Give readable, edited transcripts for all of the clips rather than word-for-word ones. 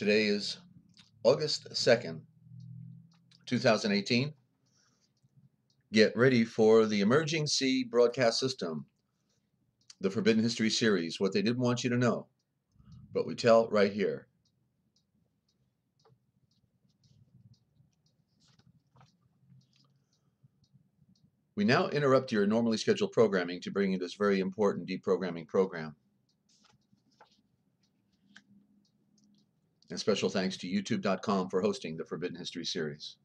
Today is August 2nd, 2018. Get ready for the Emerging Sea broadcast system, the Forbidden History series, what they didn't want you to know, but we tell right here. We now interrupt your normally scheduled programming to bring you this very important deprogramming program. And special thanks to YouTube.com for hosting the Forbidden History series.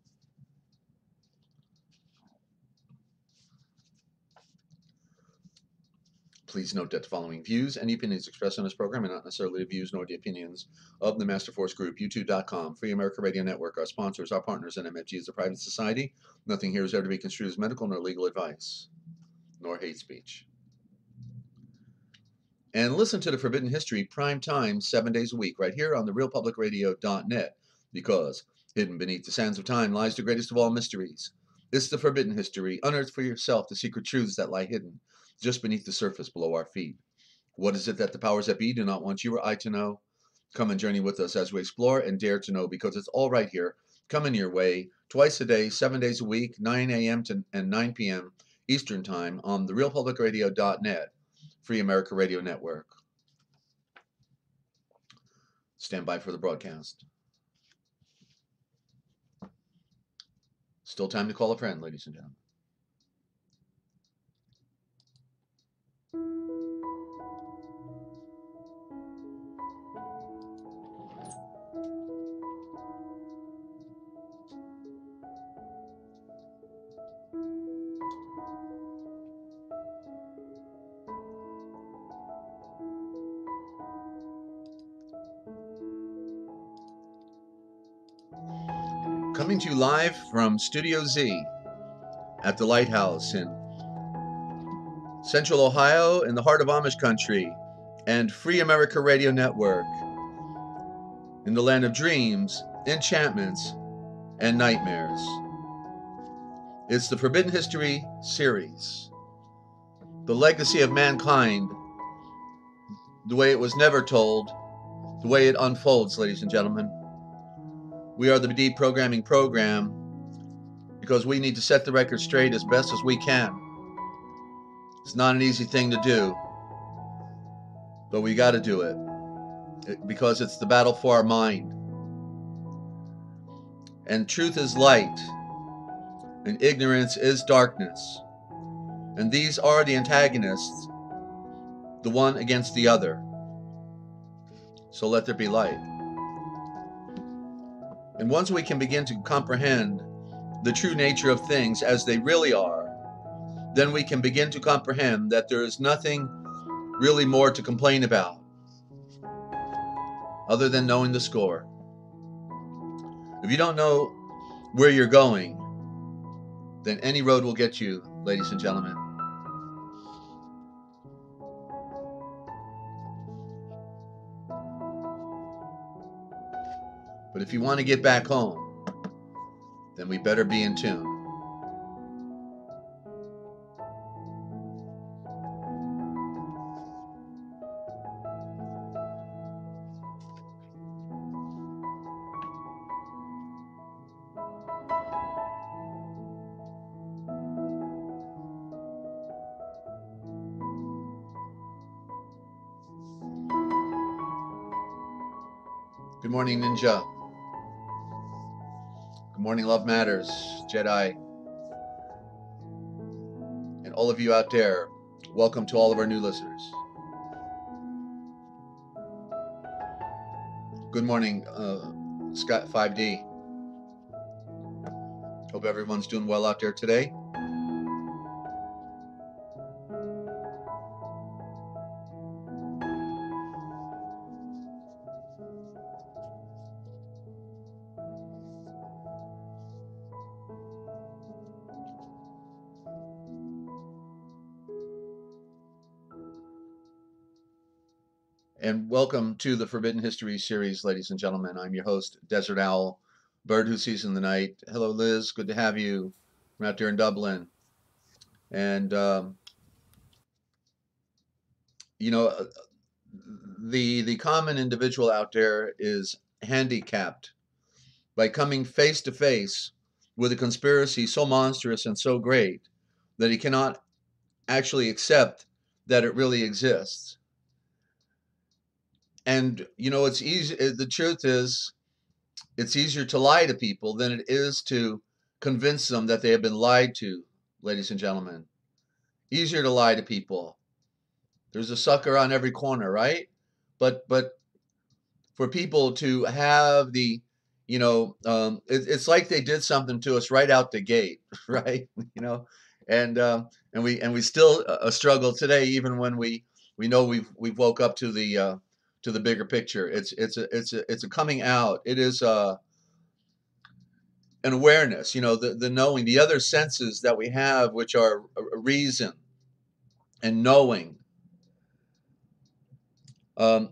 Please note that the following views and opinions expressed on this program are not necessarily the views nor the opinions of the Master Force Group, YouTube.com, Free America Radio Network, our sponsors, our partners, and MFG is a private society. Nothing here is ever to be construed as medical nor legal advice, nor hate speech. And listen to the Forbidden History prime time 7 days a week right here on the realpublicradio.net, because hidden beneath the sands of time lies the greatest of all mysteries. It's the Forbidden History. Unearth for yourself the secret truths that lie hidden just beneath the surface below our feet. What is it that the powers that be do not want you or I to know? Come and journey with us as we explore and dare to know, because it's all right here, coming your way, twice a day, 7 days a week, 9 a.m. and 9 p.m. Eastern Time on the realpublicradio.net, Free America Radio Network. Stand by for the broadcast. Still time to call a friend, ladies and gentlemen. Coming to you live from Studio Z at the Lighthouse in Central Ohio in the heart of Amish country, and Free America Radio Network in the land of dreams, enchantments, and nightmares. It's the Forbidden History series, the legacy of mankind, the way it was never told, the way it unfolds, ladies and gentlemen. We are the deprogramming program because we need to set the record straight as best as we can. It's not an easy thing to do, but we got to do it because it's the battle for our mind. And truth is light, and ignorance is darkness. And these are the antagonists, the one against the other. So let there be light. And once we can begin to comprehend the true nature of things as they really are, then we can begin to comprehend that there is nothing really more to complain about other than knowing the score. If you don't know where you're going, then any road will get you, ladies and gentlemen. But if you want to get back home, then we better be in tune. Good morning, Ninja. Good morning, Love Matters, Jedi. And all of you out there, welcome to all of our new listeners. Good morning, Scott 5D. Hope everyone's doing well out there today. And welcome to the Forbidden History series, ladies and gentlemen. I'm your host, Desert Owl, bird who sees in the night. Hello, Liz. Good to have you. I'm out there in Dublin. And, you know, the common individual out there is handicapped by coming face to face with a conspiracy so monstrous and so great that he cannot actually accept that it really exists. And it's easy. The truth is, it's easier to lie to people than it is to convince them that they have been lied to, ladies and gentlemen. Easier to lie to people. There's a sucker on every corner, right? But for people to have it's like they did something to us right out the gate, right? And we still struggle today, even when we know we've woke up to the bigger picture. It's a coming out. It is an awareness, the knowing, the other senses that we have, which are reason and knowing.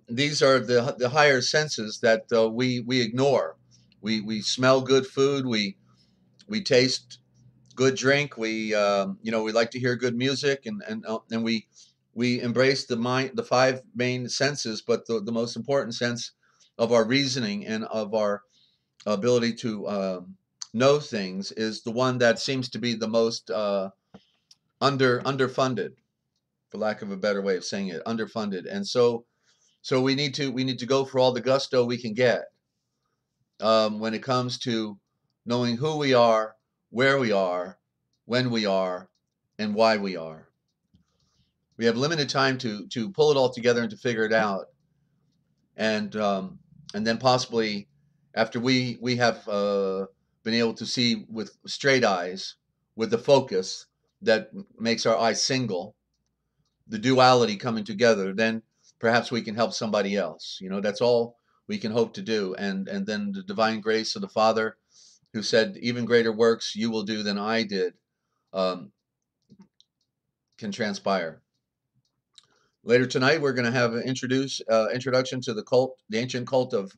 These are the higher senses that we ignore. We smell good food. We taste good drink. We like to hear good music, and we embrace the five main senses. But the most important sense of our reasoning and of our ability to know things is the one that seems to be the most underfunded, for lack of a better way of saying it, underfunded. And so we need to go for all the gusto we can get when it comes to knowing who we are, where we are, when we are, and why we are. We have limited time to pull it all together and to figure it out, and then possibly after we have been able to see with straight eyes, with the focus that makes our eyes single, the duality coming together, then perhaps we can help somebody else. That's all we can hope to do. And then the divine grace of the Father, who said, even greater works you will do than I did, can transpire. Later tonight, we're going to have an introduction to the ancient cult of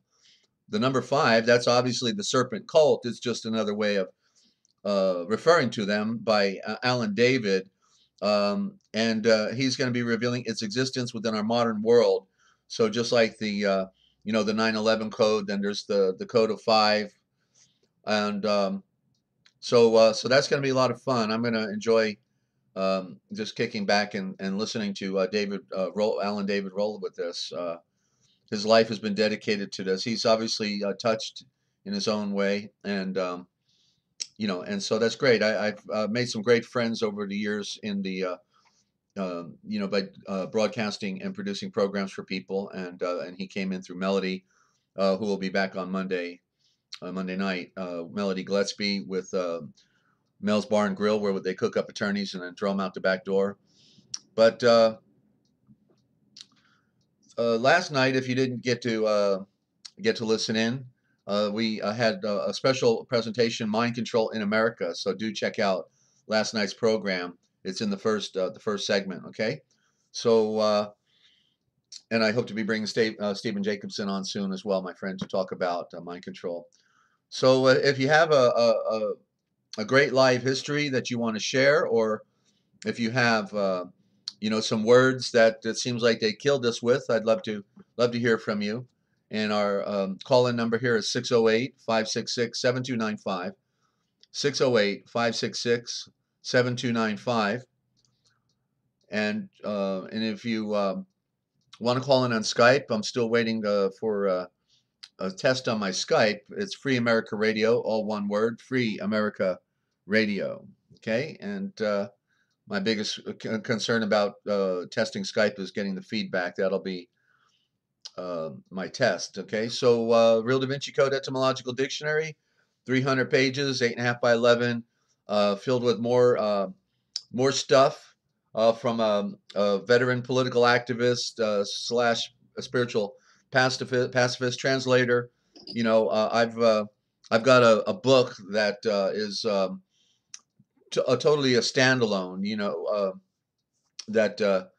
the number 5. That's obviously the serpent cult. It's just another way of referring to them by Alan David. And he's going to be revealing its existence within our modern world. So just like the 9/11 code, then there's the code of 5, and so that's going to be a lot of fun. I'm going to enjoy just kicking back and listening to Alan David roll with this. His life has been dedicated to this. He's obviously touched in his own way, and and so that's great. I've made some great friends over the years in the by broadcasting and producing programs for people, and he came in through Melody, who will be back on Monday night. Melody Gillespie with Mel's Bar and Grill, where they cook up attorneys and then throw them out the back door. But last night, if you didn't get to listen in, we had a special presentation, Mind Control in America. So do check out last night's program. It's in the first segment. Okay, so and I hope to be bringing Stephen Jacobson on soon as well, my friend, to talk about mind control. So if you have a great live history that you want to share, or if you have some words that it seems like they killed us with, I'd love to hear from you. And our call-in number here is 608-566-7295, 608-566-7295. And if you want to call in on Skype, I'm still waiting for a test on my Skype. It's Free America Radio, all one word, Free America Radio. Okay, and my biggest concern about testing Skype is getting the feedback. That'll be my test. Okay, so Real Da Vinci Code Etymological Dictionary, 300 pages, 8.5 by 11, filled with more stuff from a veteran political activist slash a spiritual pacifist translator. I've got a book that is totally a standalone. That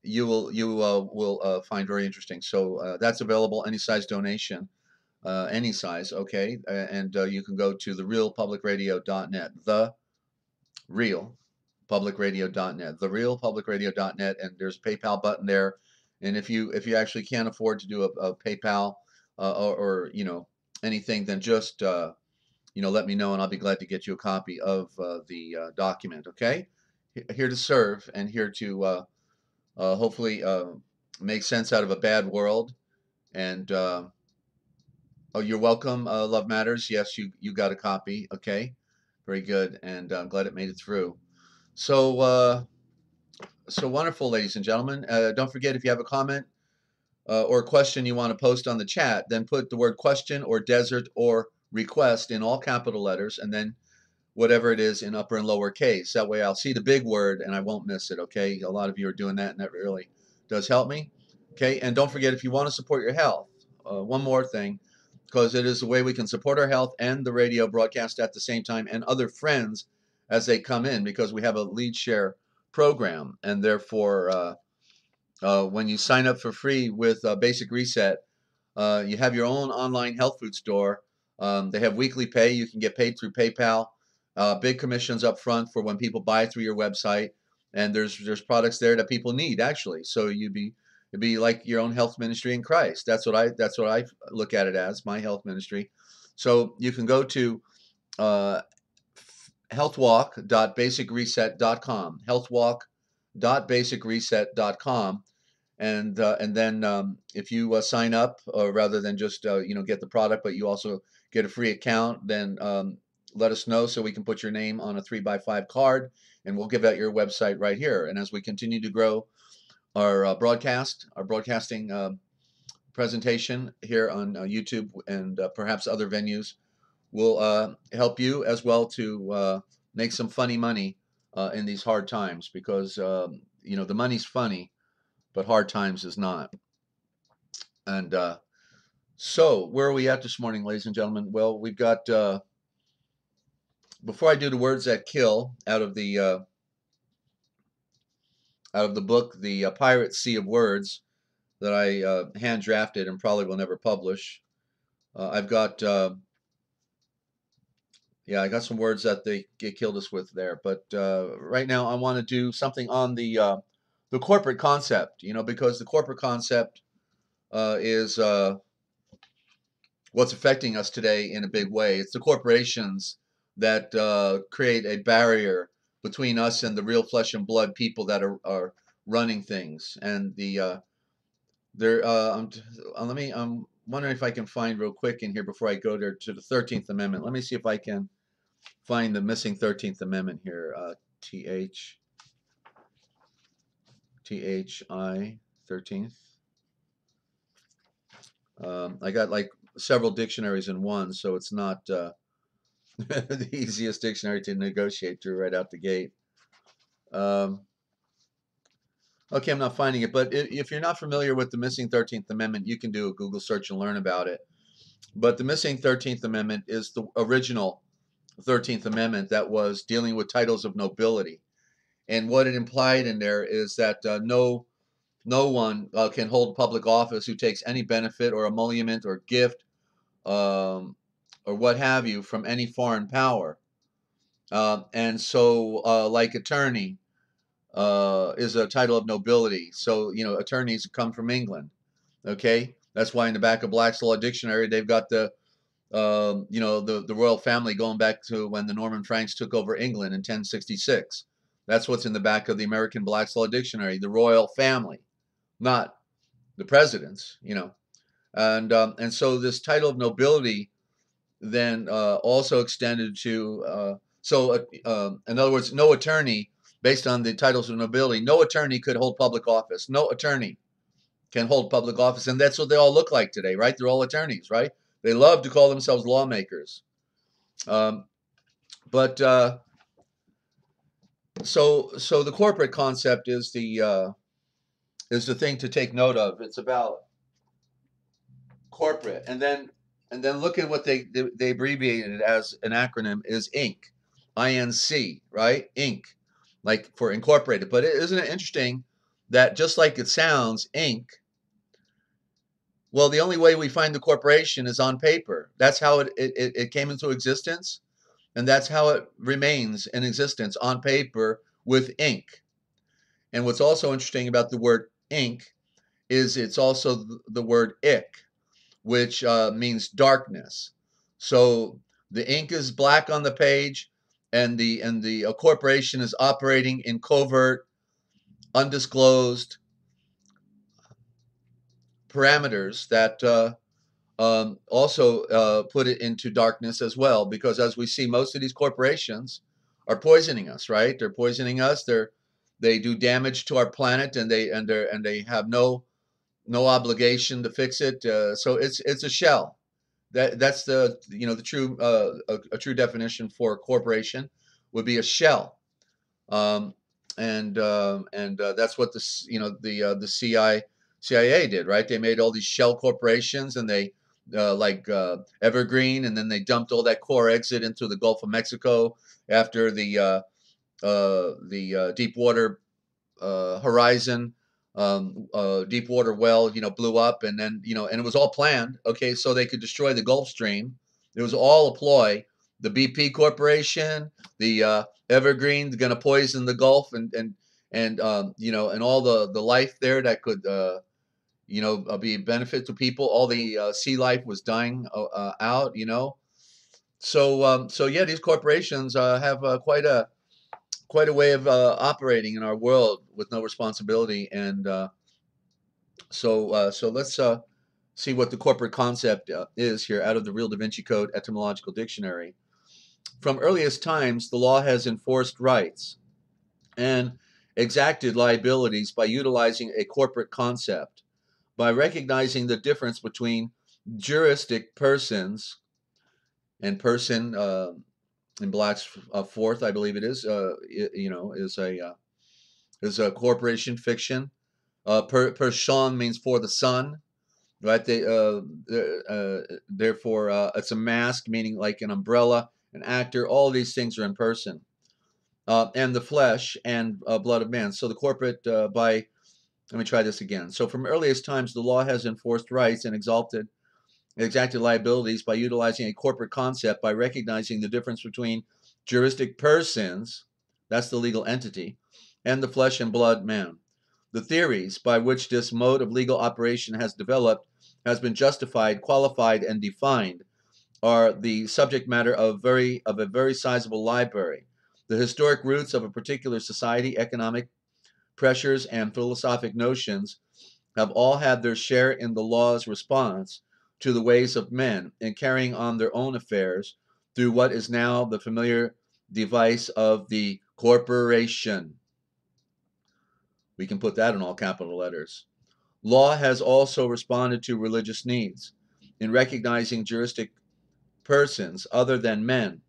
you will find very interesting. So that's available, any size donation, any size. Okay, and you can go to therealpublicradio.net, therealpublicradio.net, therealpublicradio.net, and there's a PayPal button there. And if you actually can't afford to do a PayPal, or anything, then just let me know, and I'll be glad to get you a copy of the document. Okay, here to serve and here to hopefully make sense out of a bad world. And oh, you're welcome, Love Matters. Yes, you got a copy. Okay, very good, and I'm glad it made it through. So wonderful, ladies and gentlemen. Don't forget, if you have a comment or question you want to post on the chat, then put the word question or desert or request in all capital letters, and then whatever it is in upper and lower case. That way I'll see the big word and I won't miss it. Okay, a lot of you are doing that, and that really does help me. Okay, and don't forget, if you want to support your health, one more thing, because it is the way we can support our health and the radio broadcast at the same time, and other friends as they come in, because we have a lead share program, and therefore when you sign up for free with Basic Reset, you have your own online health food store. They have weekly pay. You can get paid through PayPal. Big commissions up front for when people buy through your website, and there's products there that people need, actually. So it'd be like your own health ministry in Christ. That's what I look at it as, my health ministry. So you can go to uh, healthwalk.basicreset.com, healthwalk.basicreset.com, and then if you sign up, rather than just get the product, but you also get a free account, then let us know so we can put your name on a 3x5 card, and we'll give out your website right here. And as we continue to grow our broadcasting presentation here on YouTube and perhaps other venues, we'll help you as well to make some funny money in these hard times, because the money's funny, but hard times is not. And so where are we at this morning, ladies and gentlemen? Well, we've got, before I do the words that kill out of the book, The Pirate Sea of Words, that I hand drafted and probably will never publish, I've got, yeah, I got some words that they killed us with there. But right now I want to do something on the corporate concept, because the corporate concept is what's affecting us today in a big way. It's the corporations that create a barrier between us and the real flesh and blood people that are running things. And I'm wondering if I can find real quick in here before I go there to the 13th Amendment. Let me see if I can find the missing 13th Amendment here. THI 13th. I got like several dictionaries in one, so it's not the easiest dictionary to negotiate through right out the gate. Okay, I'm not finding it, but if you're not familiar with the missing 13th Amendment, you can do a Google search and learn about it. But the missing 13th Amendment is the original 13th Amendment that was dealing with titles of nobility. And what it implied in there is that no one can hold public office who takes any benefit or emolument or gift, or what have you, from any foreign power. And so, like attorney is a title of nobility. So, attorneys come from England. Okay, that's why in the back of Black's Law Dictionary they've got the royal family going back to when the Norman Franks took over England in 1066. That's what's in the back of the American Black's Law Dictionary, the royal family, not the presidents. And so this title of nobility then also extended to in other words, no attorney, based on the titles of nobility, no attorney could hold public office. No attorney can hold public office, and that's what they all look like today, right? They're all attorneys, right? They love to call themselves lawmakers. But so the corporate concept is the thing to take note of. It's about corporate, and then look at what they abbreviated as an acronym is Inc. INC, right? Inc. Like for incorporated. But isn't it interesting that just like it sounds, Inc. Well, the only way we find the corporation is on paper. That's how it came into existence, and that's how it remains in existence, on paper with ink. And what's also interesting about the word ink is it's also the word ick, which means darkness. So the ink is black on the page, and the corporation is operating in covert, undisclosed parameters that also put it into darkness as well. Because as we see, most of these corporations are poisoning us, right? They're poisoning us. They do damage to our planet, and they have no obligation to fix it. So it's a shell. That's the the true a true definition for a corporation would be a shell. Um, and that's what the CIA did, right? They made all these shell corporations, and they like Evergreen, and then they dumped all that core exit into the Gulf of Mexico after the Deepwater Horizon Deepwater well, blew up, and then and it was all planned, okay, so they could destroy the Gulf Stream. It was all a ploy. The BP Corporation, the Evergreen's going to poison the Gulf, and all the life there that could be a benefit to people. All the sea life was dying out. So yeah, these corporations have quite a way of operating in our world with no responsibility. And so let's see what the corporate concept is here out of the Real Da Vinci Code Etymological Dictionary. From earliest times, the law has enforced rights and exacted liabilities by utilizing a corporate concept, by recognizing the difference between juristic persons and person in Black's fourth, I believe it is, is a corporation fiction. Person means for the sun, right? Therefore, it's a mask, meaning like an umbrella, an actor. All these things are in person. And the flesh and blood of man. So the corporate let me try this again. So from earliest times, the law has enforced rights and exacted liabilities by utilizing a corporate concept, by recognizing the difference between juristic persons, that's the legal entity, and the flesh and blood man. The theories by which this mode of legal operation has developed, has been justified, qualified, and defined are the subject matter of a very sizable library. The historic roots of a particular society, economic pressures, and philosophic notions have all had their share in the law's response to the ways of men in carrying on their own affairs through what is now the familiar device of the corporation. We can put that in all capital letters. Law has also responded to religious needs in recognizing juristic persons other than men.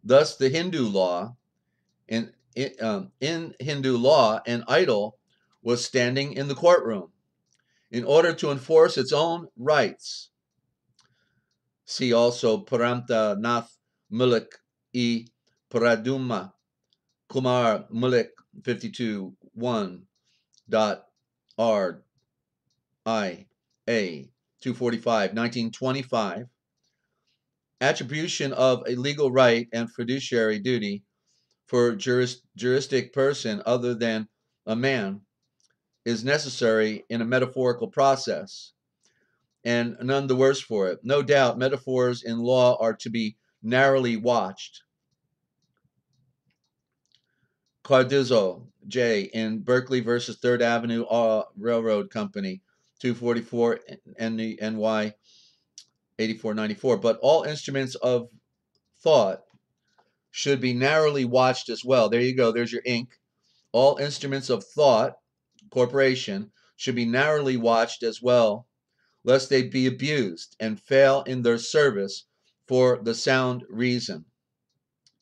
Thus, the Hindu law, in Hindu law, an idol was standing in the courtroom in order to enforce its own rights. See also Paramta Nath Mulek e Paraduma Kumar Mulek 52.1.R I.A. 245, 1925. Attribution of a legal right and fiduciary duty for juristic person other than a man is necessary in a metaphorical process, and none the worse for it. No doubt, metaphors in law are to be narrowly watched. Cardozo, J. in Berkeley versus Third Avenue Railroad Company, 244 NY 8494. But all instruments of thought should be narrowly watched as well. There you go. There's your ink. All instruments of thought, corporation, should be narrowly watched as well, lest they be abused and fail in their service for the sound reason.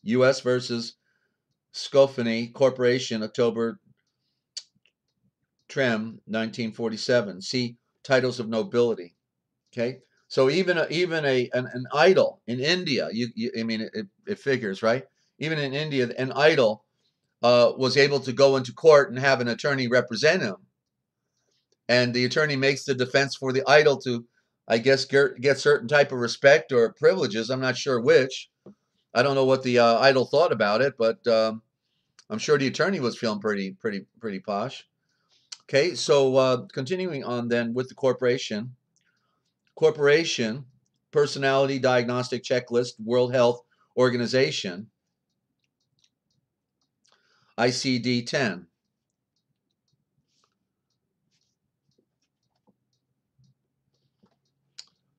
U.S. versus SKYPE Corporation, October Trem, 1947. See titles of nobility. Okay, so even an idol in India, I mean, it figures, right? Even in India, an idol was able to go into court and have an attorney represent him, and the attorney makes the defense for the idol to, I guess, get certain type of respect or privileges. I'm not sure which. I don't know what the idol thought about it, but I'm sure the attorney was feeling pretty posh. Okay, so continuing on then with the corporation. Corporation, Personality Diagnostic Checklist, World Health Organization, ICD-10.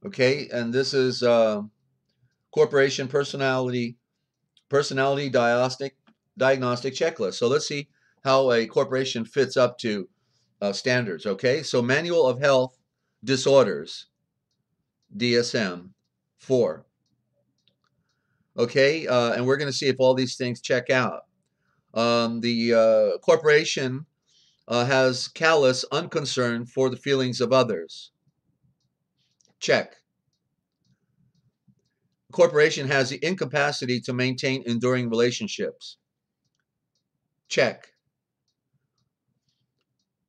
Okay, and this is Corporation Personality Diagnostic Checklist. So let's see how a corporation fits up to standards. Okay, so Manual of Health Disorders, DSM 4. Okay, and we're going to see if all these things check out. The corporation has callous unconcern for the feelings of others. Check. The corporation has the incapacity to maintain enduring relationships. Check.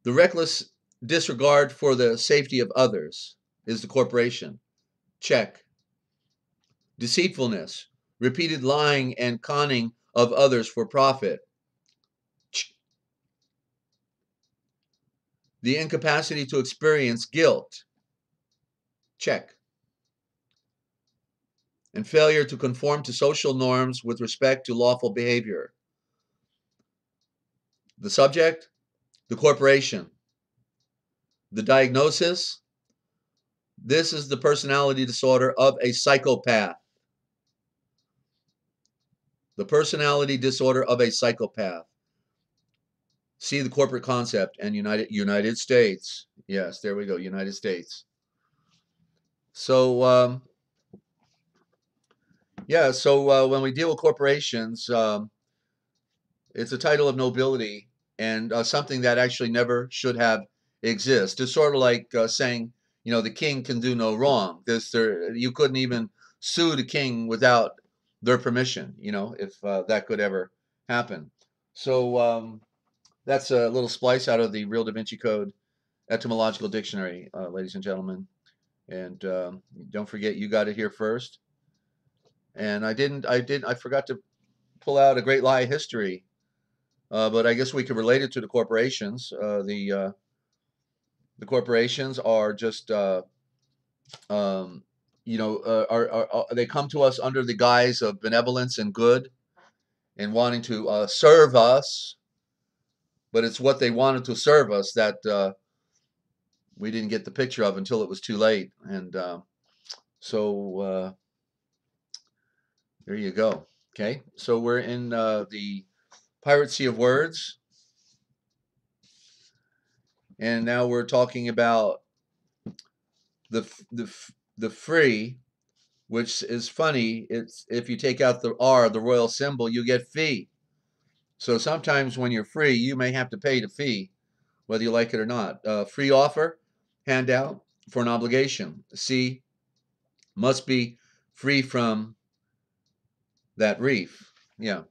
The reckless disregard for the safety of others is the corporation. Check. Deceitfulness, repeated lying and conning of others for profit. The incapacity to experience guilt. Check. And failure to conform to social norms with respect to lawful behavior. The subject, the corporation. The diagnosis, this is the personality disorder of a psychopath. The personality disorder of a psychopath. See the corporate concept and United States. Yes, there we go, United States. So, yeah, so when we deal with corporations, it's a title of nobility and something that actually never should have exist. It's sort of like saying, you know, the king can do no wrong. You couldn't even sue the king without their permission, you know, if that could ever happen. So that's a little splice out of the Real Da Vinci Code Etymological Dictionary, ladies and gentlemen. And don't forget, you got it here first. And I forgot to pull out a great lie history. But I guess we could relate it to the corporations. The corporations are just, you know, they come to us under the guise of benevolence and good and wanting to serve us, but it's what they wanted to serve us that we didn't get the picture of until it was too late. And so there you go. Okay, so we're in the Pirate Sea of Words. And now we're talking about the free, which is funny. It's if you take out the R, the royal symbol, you get fee. So sometimes when you're free, you may have to pay the fee, whether you like it or not. Free offer, handout for an obligation. C, must be free from that reef. Yeah.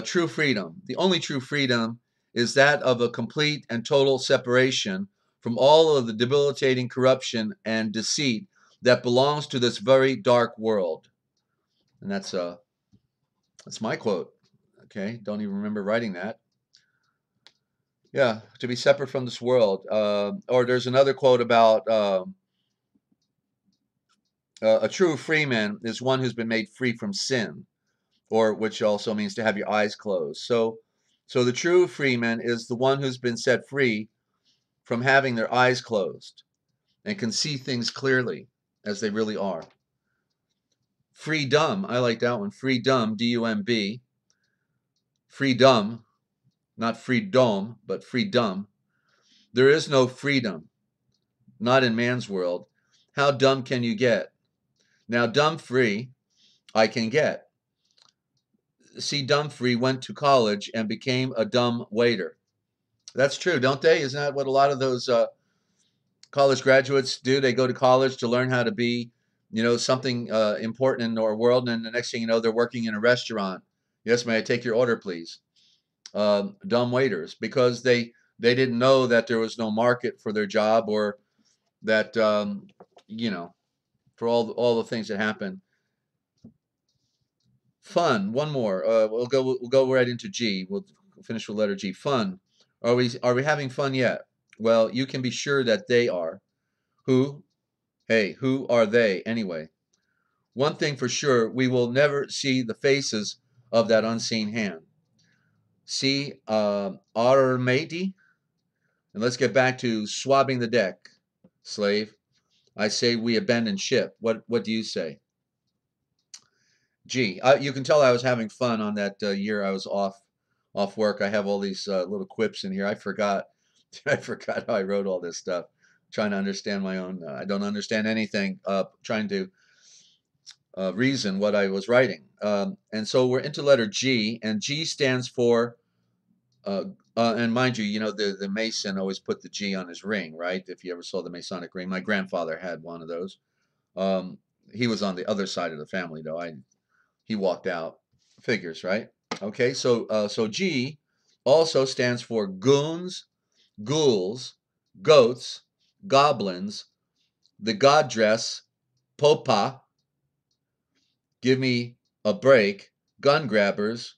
True freedom. The only true freedom is that of a complete and total separation from all of the debilitating corruption and deceit that belongs to this very dark world. And that's my quote. Okay, don't even remember writing that. Yeah, to be separate from this world. Or there's another quote about a true freeman is one who's been made free from sin, or which also means to have your eyes closed. So the true freeman is the one who's been set free from having their eyes closed and can see things clearly as they really are. Freedom, I like that one. Freedom, D-U-M-B. Freedom, not freedom, but freedom. There is no freedom, not in man's world. How dumb can you get? Now, dumb free, I can get. See, Dumfrey went to college and became a dumb waiter. That's true, don't they? Isn't that what a lot of those college graduates do? They go to college to learn how to be, you know, something important in our world, and the next thing you know, they're working in a restaurant. Yes, may I take your order, please? Dumb waiters, because they didn't know that there was no market for their job, or that you know, for all the things that happen. Fun. One more. We'll go right into G. We'll finish with letter G. Fun. Are we having fun yet? Well, you can be sure that they are. Who? Hey, who are they anyway? One thing for sure, we will never see the faces of that unseen hand. See, Armati, and let's get back to swabbing the deck, slave. I say we abandon ship. What do you say? Gee, you can tell I was having fun on that year I was off work. I have all these little quips in here. I forgot I forgot how I wrote all this stuff. Trying to understand my own. I don't understand anything. Trying to reason what I was writing. And so we're into letter G, and G stands for. Uh, and mind you, the Mason always put the G on his ring, right? If you ever saw the Masonic ring, my grandfather had one of those. Um, he was on the other side of the family, though. He walked out. Figures, right? Okay, so G also stands for goons, ghouls, goats, goblins, the god dress, popa, give me a break, gun grabbers,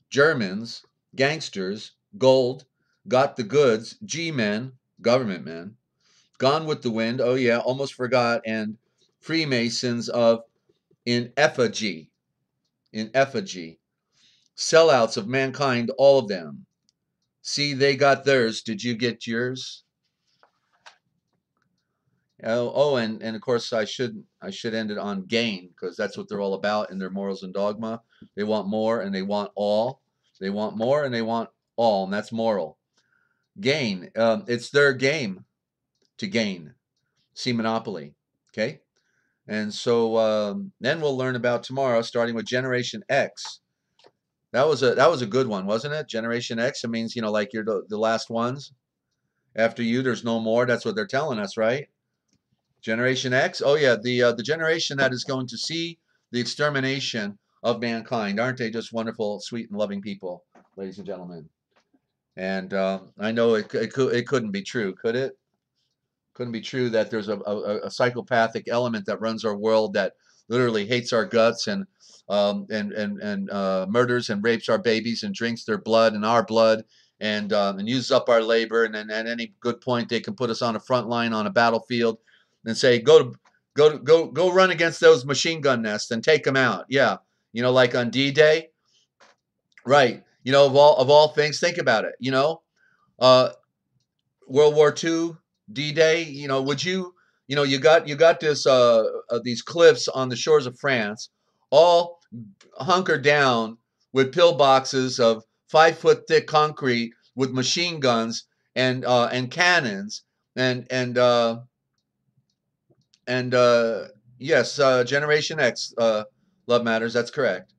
Germans, gangsters, gold, got the goods, G-men, government men, gone with the wind, oh yeah, almost forgot, and Freemasons of in effigy, sellouts of mankind, all of them. See, they got theirs. Did you get yours? And of course I should end it on gain, because that's what they're all about in their morals and dogma. They want more and they want all. They want more and they want all, and that's moral. Gain. It's their game to gain. See Monopoly. Okay. And so then we'll learn about tomorrow, starting with Generation X. That was a good one, wasn't it? Generation X. It means like you're the last ones. After you, there's no more. That's what they're telling us, right? Generation X. Oh yeah, the generation that is going to see the extermination of mankind. Aren't they just wonderful, sweet, and loving people, ladies and gentlemen? And I know it couldn't be true, could it? Couldn't be true that there's a psychopathic element that runs our world, that literally hates our guts and murders and rapes our babies and drinks their blood and our blood, and uses up our labor, and then at any good point they can put us on a front line on a battlefield and say go run against those machine gun nests and take them out. Yeah, like on D-Day, right? Of all things, think about it. Uh, World War II, D-Day. Would you? You got this these cliffs on the shores of France, all hunkered down with pillboxes of 5-foot thick concrete with machine guns and cannons and yes, Generation X, Love Matters. That's correct.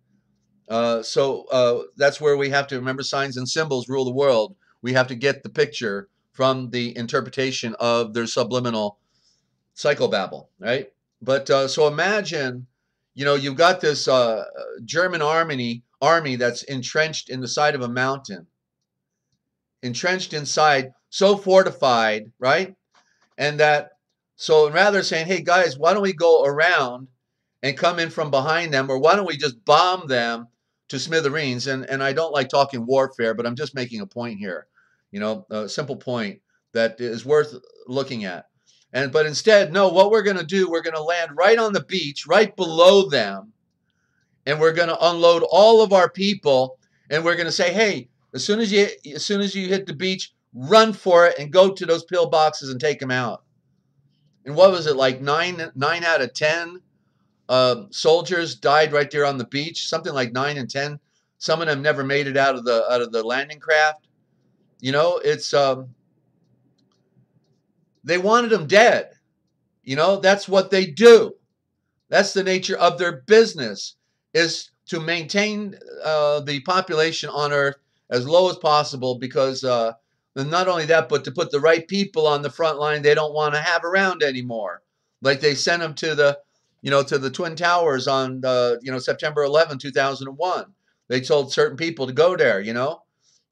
So that's where we have to remember signs and symbols rule the world. We have to get the picture from the interpretation of their subliminal psychobabble, right? But so imagine, you've got this German army that's entrenched in the side of a mountain, entrenched inside, so fortified, right? And that, so rather saying, hey guys, why don't we go around and come in from behind them, or why don't we just bomb them to smithereens? And I don't like talking warfare, but I'm just making a point here, a simple point that is worth looking at. But instead, no, what we're going to do, we're going to land right on the beach, right below them, and we're going to unload all of our people, and we're going to say, hey, as soon as you hit the beach, run for it and go to those pillboxes and take them out. And what was it, like 9 out of 10 soldiers died right there on the beach? Something like 9 and 10. Some of them never made it out of the landing craft. It's they wanted them dead. That's what they do. That's the nature of their business, is to maintain the population on Earth as low as possible, because and not only that, but to put the right people on the front line they don't want to have around anymore. Like they sent them to the Twin Towers on September 11, 2001. They told certain people to go there.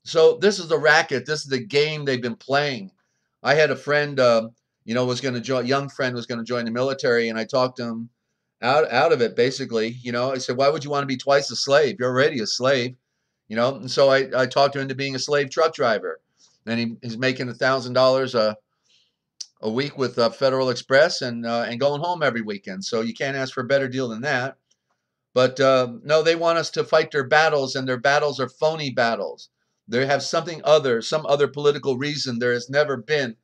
So this is the racket. This is the game they've been playing. I had a friend, was going to join. Young friend was going to join the military, and I talked to him out of it. Basically, I said, "Why would you want to be twice a slave? You're already a slave." And so I talked him into being a slave truck driver, and he's making $1,000 a a week with Federal Express and going home every weekend. So you can't ask for a better deal than that. But no, they want us to fight their battles, and their battles are phony battles. They have some other political reason. There has never been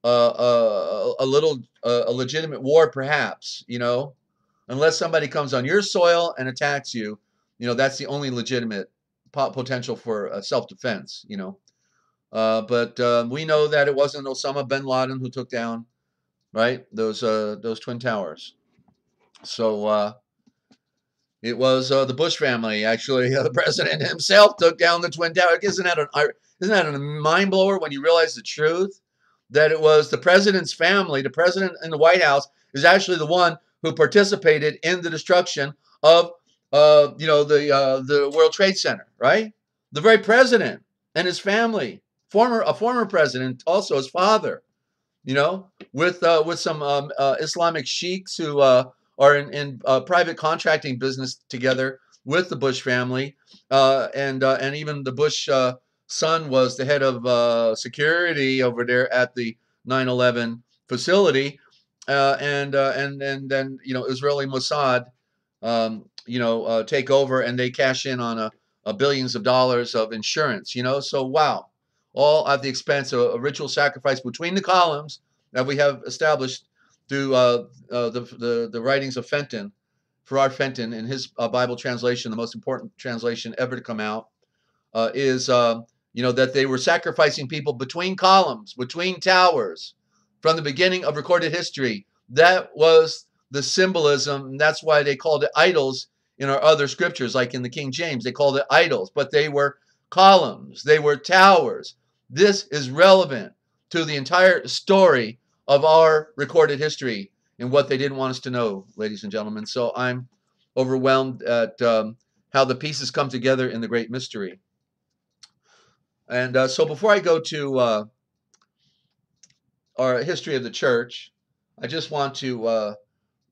a legitimate war, perhaps, unless somebody comes on your soil and attacks you. That's the only legitimate potential for self-defense. But we know that it wasn't Osama bin Laden who took down, right, those twin towers. So it was the Bush family. Actually, the president himself took down the twin towers. Isn't that a mind blower when you realize the truth? That it was the president's family, the president in the White House, is actually the one who participated in the destruction of, the World Trade Center, right? The very president and his family, a former president, also his father, with some Islamic sheiks who are in private contracting business together with the Bush family, and even the Bush son was the head of security over there at the 9/11 facility, and then Israeli Mossad take over, and they cash in on a billions of dollars of insurance. So wow, all at the expense of a ritual sacrifice between the columns that we have established through the writings of Fenton, Farrar Fenton, in his Bible translation, the most important translation ever to come out, is that they were sacrificing people between columns, between towers, from the beginning of recorded history. That was the symbolism, and that's why they called it idols in our other scriptures, like in the King James. They called it idols, but they were columns, they were towers. This is relevant to the entire story of our recorded history and what they didn't want us to know, ladies and gentlemen. So I'm overwhelmed at how the pieces come together in the great mystery. And so before I go to our history of the church, I just want to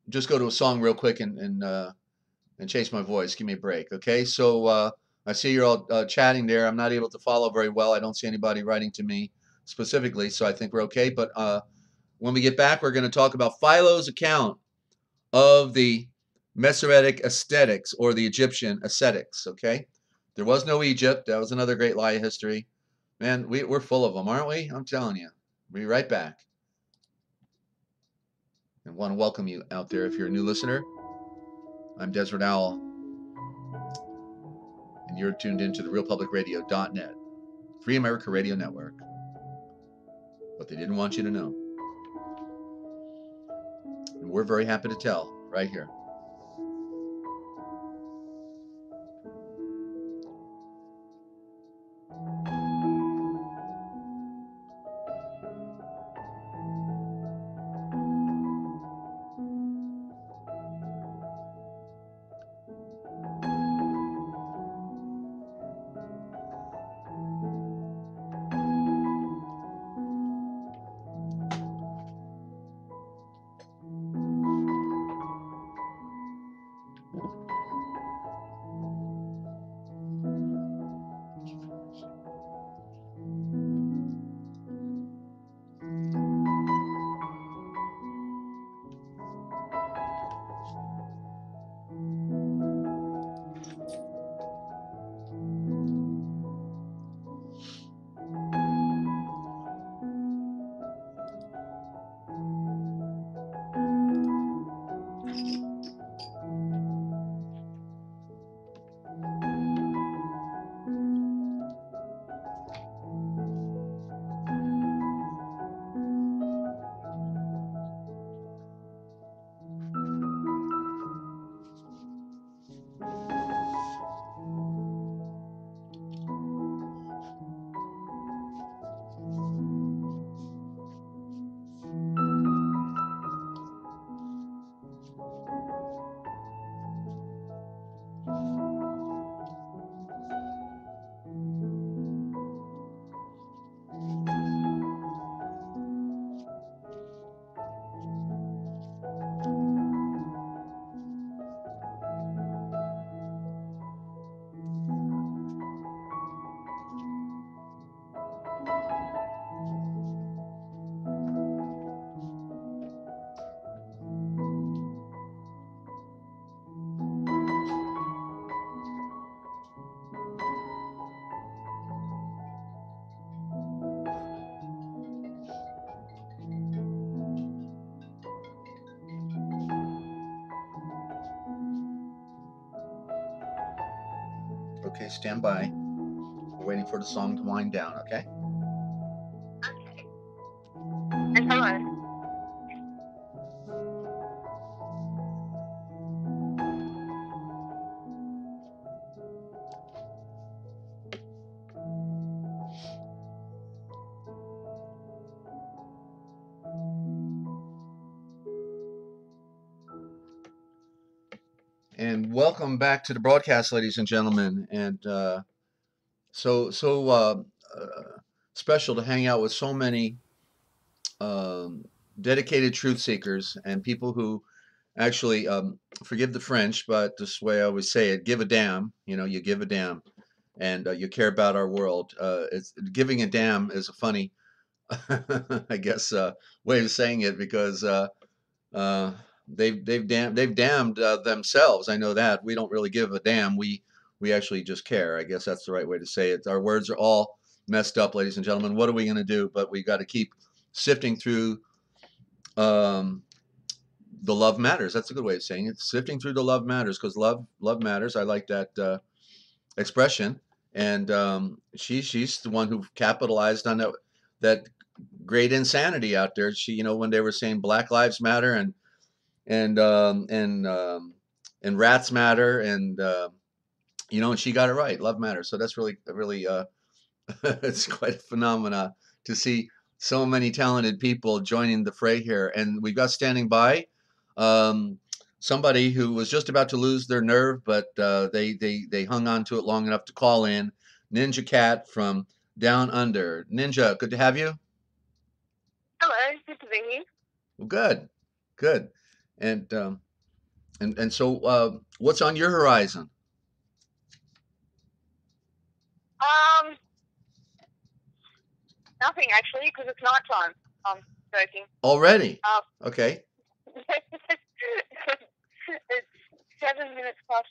just go to a song real quick and chase my voice. Give me a break, okay? So I see you're all chatting there. I'm not able to follow very well. I don't see anybody writing to me specifically, so I think we're okay. But when we get back, we're going to talk about Philo's account of the Masoretic aesthetics, or the Egyptian ascetics, okay? There was no Egypt. That was another great lie of history. Man, we're full of them, aren't we? I'm telling you. We'll be right back. And want to welcome you out there if you're a new listener. I'm Desert Owl, and you're tuned into the RealPublicRadio.net, Free America Radio Network. What they didn't want you to know. And we're very happy to tell right here. Okay, stand by. We're waiting for the song to wind down, okay? Okay. And hello. And welcome back to the broadcast, ladies and gentlemen. And so special to hang out with so many dedicated truth seekers and people who actually, forgive the French, but this way I always say it, give a damn. You know, you give a damn, and you care about our world. It's giving a damn is a funny, I guess, way of saying it, because uh, they've damned themselves. I know that we don't really give a damn. We actually just care. I guess that's the right way to say it. Our words are all messed up, ladies and gentlemen. What are we going to do? But we got to keep sifting through. Um, the love matters. That's a good way of saying it. Sifting through the love matters, because love matters. I like that expression. And she's the one who capitalized on that great insanity out there. She, when they were saying Black Lives Matter and um, and um, and rats matter, and and she got it right. Love matters. So that's really it's quite a phenomena to see so many talented people joining the fray here. And we've got standing by um, somebody who was just about to lose their nerve, but they hung on to it long enough to call in. Ninja Cat from Down Under. Ninja, good to have you. Hello. Good to be here. Well, good. And so what's on your horizon Um, Nothing actually, because it's night time. I'm joking. already? Um, Okay. it's 7 minutes past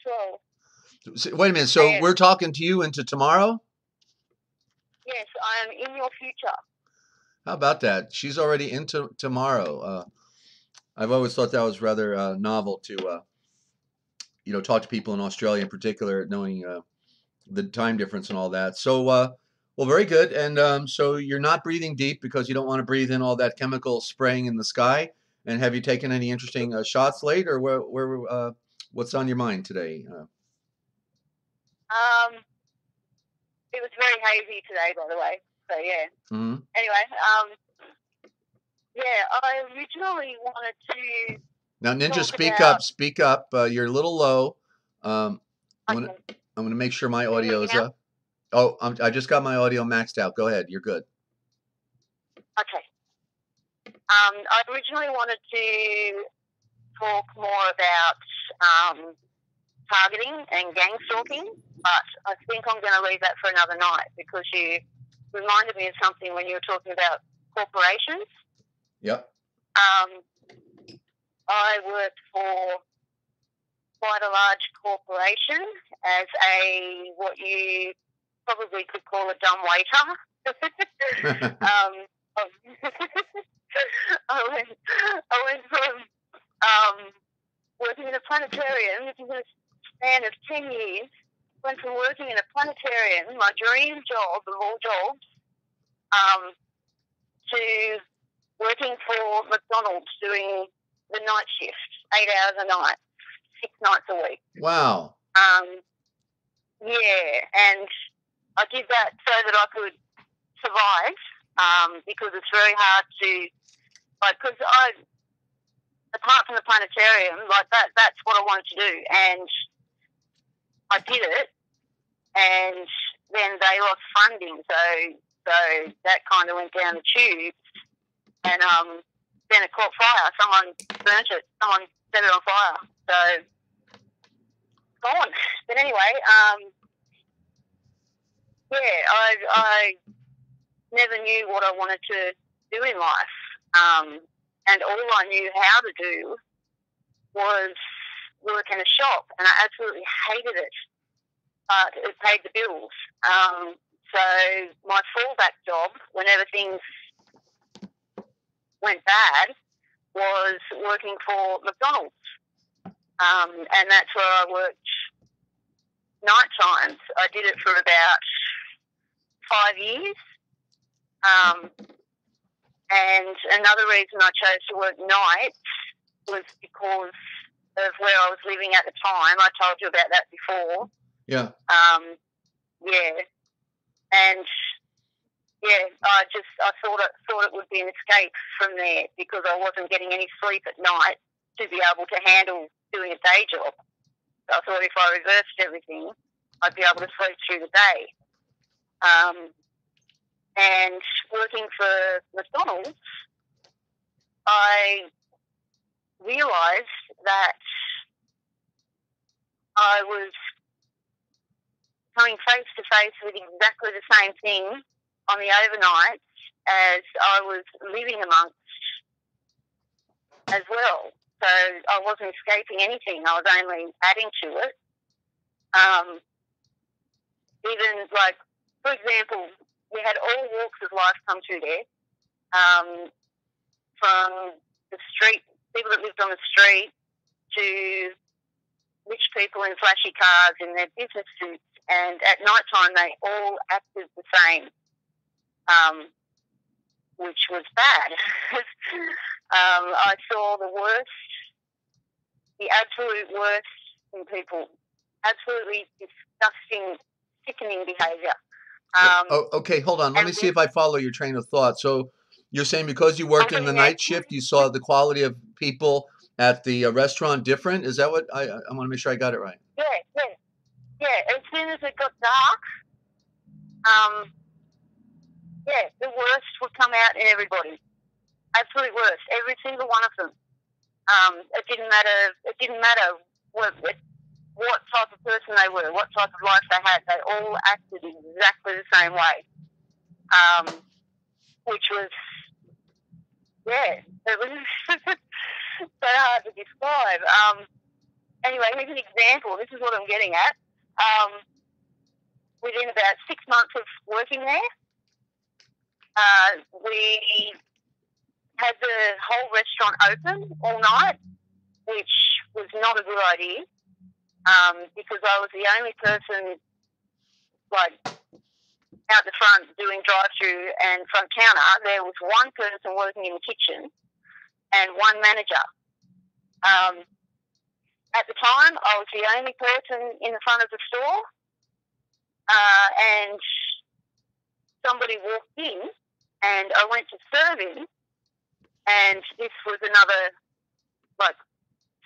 12 So, wait a minute. So a.m. we're talking to you into tomorrow? Yes, I am in your future. How about that? She's already into tomorrow. I've always thought that was rather novel to, talk to people in Australia in particular, knowing the time difference and all that. So, well, very good. And so you're not breathing deep because you don't want to breathe in all that chemical spraying in the sky. And have you taken any interesting shots late, or what's on your mind today? Um, it was very hazy today, by the way. So yeah. Mhm. Anyway, yeah, I originally wanted to Now, Ninja, talk speak about. up, speak up. You're a little low. Um, I'm gonna, Okay, I'm gonna make sure my can you hear audio me is now? up. Oh, I just got my audio maxed out. Go ahead. You're good. Okay. I originally wanted to talk more about targeting and gang stalking, but I think I'm going to leave that for another night because you reminded me of something when you were talking about corporations. Yep. Um, I worked for quite a large corporation as what you probably could call a dumb waiter. I went from working in a planetarium, which is a span of 10 years, went from working in a planetarium, my dream job of all jobs, to working for McDonald's doing the night shift, 8 hours a night, 6 nights a week. Wow. Yeah, and I did that so that I could survive, because it's very hard to, because apart from the planetarium, that's what I wanted to do, and I did it, and then they lost funding, so that kind of went down the tube, and then it caught fire. Someone burnt it. Someone set it on fire. So gone. But anyway, yeah, I never knew what I wanted to do in life, and all I knew how to do was work in a shop, and I absolutely hated it. But it paid the bills. So my fallback job, whenever things went bad, was working for McDonald's. And that's where I worked night times. I did it for about 5 years. And another reason I chose to work nights was because of where I was living at the time. I told you about that before. Yeah. Yeah. And yeah, I thought it would be an escape from there because I wasn't getting any sleep at night to be able to handle doing a day job. So I thought if I reversed everything, I'd be able to sleep through the day. And working for McDonald's, I realised that I was coming face to face with exactly the same thing on the overnights as I was living amongst as well. So I wasn't escaping anything. I was only adding to it. Even like, for example, we had all walks of life come through there, from the street, people that lived on the street, to rich people in flashy cars in their business suits, and at night time they all acted the same, which was bad. I saw the worst, the absolute worst in people, absolutely disgusting, sickening behaviour. Okay, hold on. Let me see if I follow your train of thought. So you're saying because you worked in the night shift, you saw the quality of people at the restaurant different? Is that what I want to make sure I got it right? Yeah. As soon as it got dark, the worst would come out in everybody. Absolute worst. Every single one of them. It didn't matter what type of person they were, what type of life they had. They all acted exactly the same way. Which was, it was so hard to describe. Anyway, here's an example. This is what I'm getting at. Within about 6 months of working there, we had the whole restaurant open all night, which was not a good idea, because I was the only person, like, out the front doing drive-through and front counter. There was one person working in the kitchen and one manager. At the time, I was the only person in the front of the store, and somebody walked in, and I went to serve him, and this was another, like,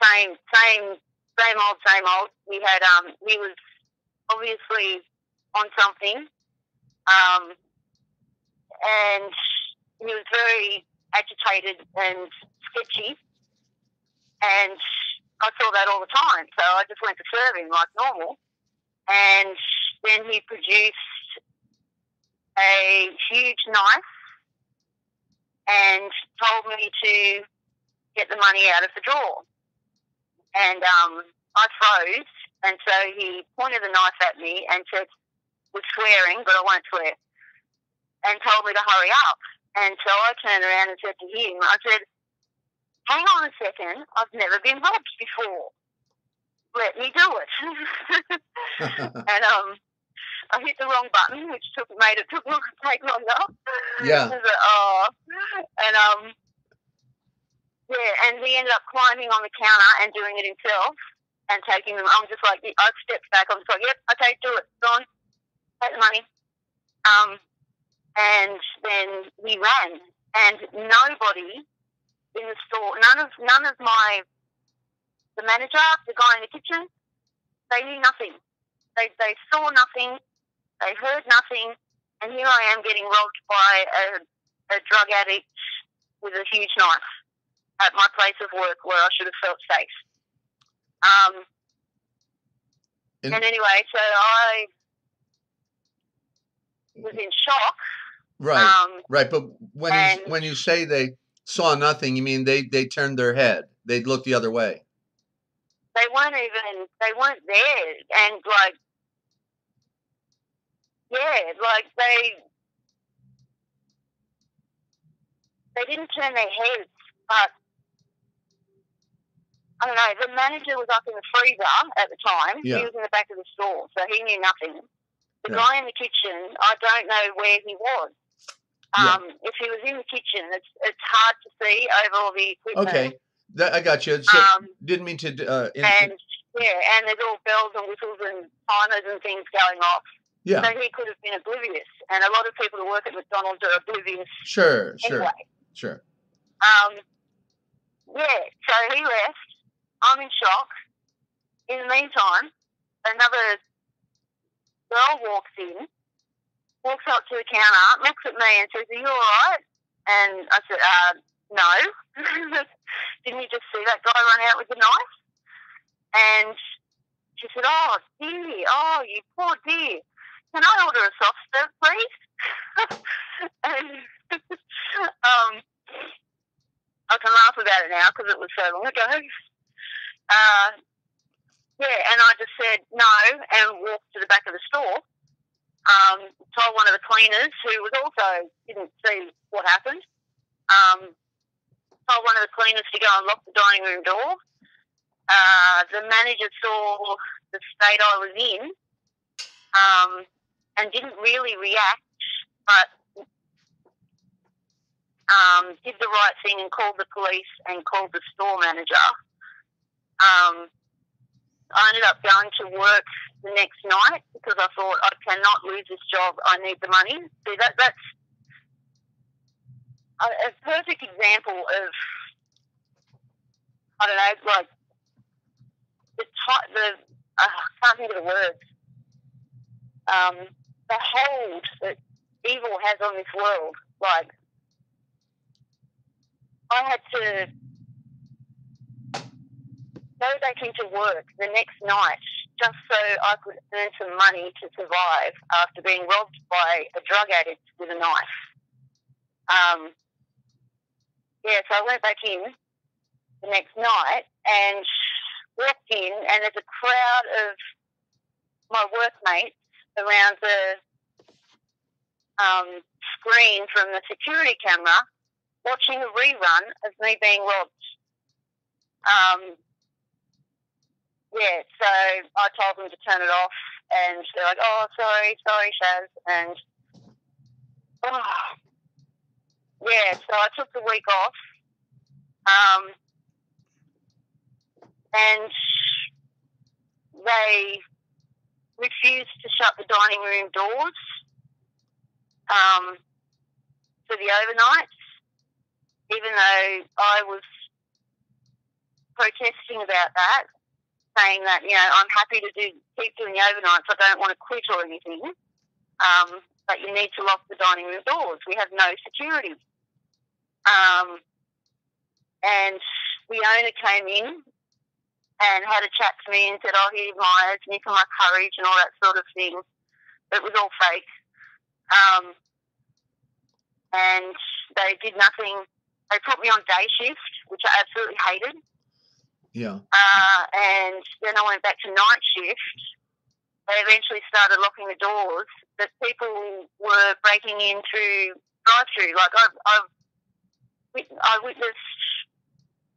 same old. We had, he was obviously on something, and he was very agitated and sketchy, and I saw that all the time, so I just went to serve him like normal, and then he produced a huge knife and told me to get the money out of the drawer. And I froze, and so he pointed the knife at me and said, was swearing, but I won't swear, and told me to hurry up. And so I turned around and said to him, I said, hang on a second, I've never been robbed before. Let me do it. And I hit the wrong button, which made it take longer. Yeah. And he ended up climbing on the counter and doing it himself and taking them. I'm just like, I stepped back. I'm just like, yep, okay, do it. Go on, take the money. And then he ran, and nobody in the store, none of the manager, the guy in the kitchen, they knew nothing. They saw nothing. They heard nothing. And here I am getting robbed by a drug addict with a huge knife at my place of work where I should have felt safe. And anyway, so I was in shock. Right, right. But when you say they saw nothing, you mean they turned their head. They looked the other way. They weren't there. And they didn't turn their heads, but I don't know, the manager was up in the freezer at the time. Yeah. He was in the back of the store, so he knew nothing. The Yeah. guy in the kitchen, I don't know where he was. Yeah. If he was in the kitchen, it's hard to see over all the equipment. Okay, I got you. So didn't mean to. And there's all bells and whistles and timers and things going off. Yeah. So he could have been oblivious, and a lot of people who work at McDonald's are oblivious. Sure. Anyway. Sure. Yeah. So he left. I'm in shock. In the meantime, another girl walks up to the counter, looks at me and says, "Are you all right?" And I said, "No." Didn't you just see that guy run out with the knife? And she said, "Oh, dear. Oh, you poor dear. Can I order a soft serve, please?" And I can laugh about it now because it was so long ago. Yeah, and I just said no and walked to the back of the store. Told one of the cleaners, who was also didn't see what happened, told one of the cleaners to go and lock the dining room door. The manager saw the state I was in and didn't really react, but did the right thing and called the police and called the store manager. I ended up going to work the next night because I thought I cannot lose this job. I need the money. See, that's a perfect example of, I don't know, like I can't think of the words. The hold that evil has on this world. Like, I had to go back into work the next night just so I could earn some money to survive after being robbed by a drug addict with a knife. Yeah, so I went back in the next night and walked in, and there's a crowd of my workmates around the screen from the security camera watching a rerun of me being robbed. Yeah, so I told them to turn it off, and they're like, "Oh, sorry, Shaz," and yeah, so I took the week off, and they refused to shut the dining room doors for the overnights, even though I was protesting about that, saying that, you know, I'm happy to keep doing the overnights. I don't want to quit or anything, but you need to lock the dining room doors. We have no security. And the owner came in and had a chat to me and said, "Oh, he admires me for my courage," and all that sort of thing. It was all fake. And they did nothing. They put me on day shift, which I absolutely hated. Yeah. And then I went back to night shift. They eventually started locking the doors, but people were breaking in through drive-through. Like, I witnessed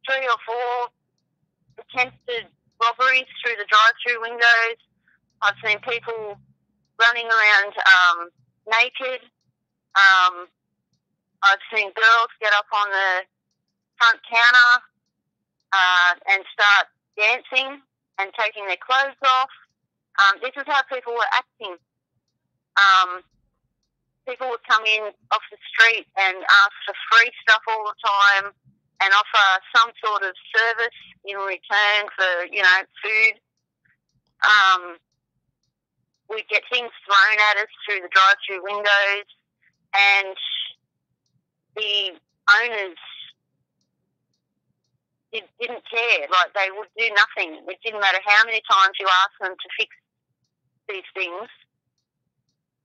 3 or 4 attempted robberies through the drive-through windows. I've seen people running around naked. I've seen girls get up on the front counter and start dancing and taking their clothes off. This is how people were acting. People would come in off the street and ask for free stuff all the time and offer some sort of service in return for, you know, food. We'd get things thrown at us through the drive-through windows, and the owners didn't care. Like, they would do nothing. It didn't matter how many times you asked them to fix these things.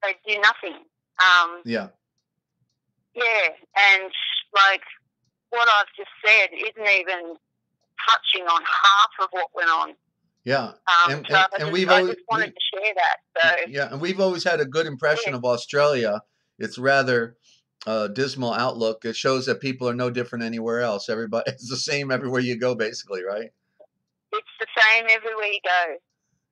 They'd do nothing. Yeah. Yeah, and, like, what I've just said isn't even touching on half of what went on. Yeah, I just wanted to share that. So yeah, and we've always had a good impression of Australia. It's rather dismal outlook. It shows that people are no different anywhere else. Everybody, it's the same everywhere you go, basically, right? it's the same everywhere you go.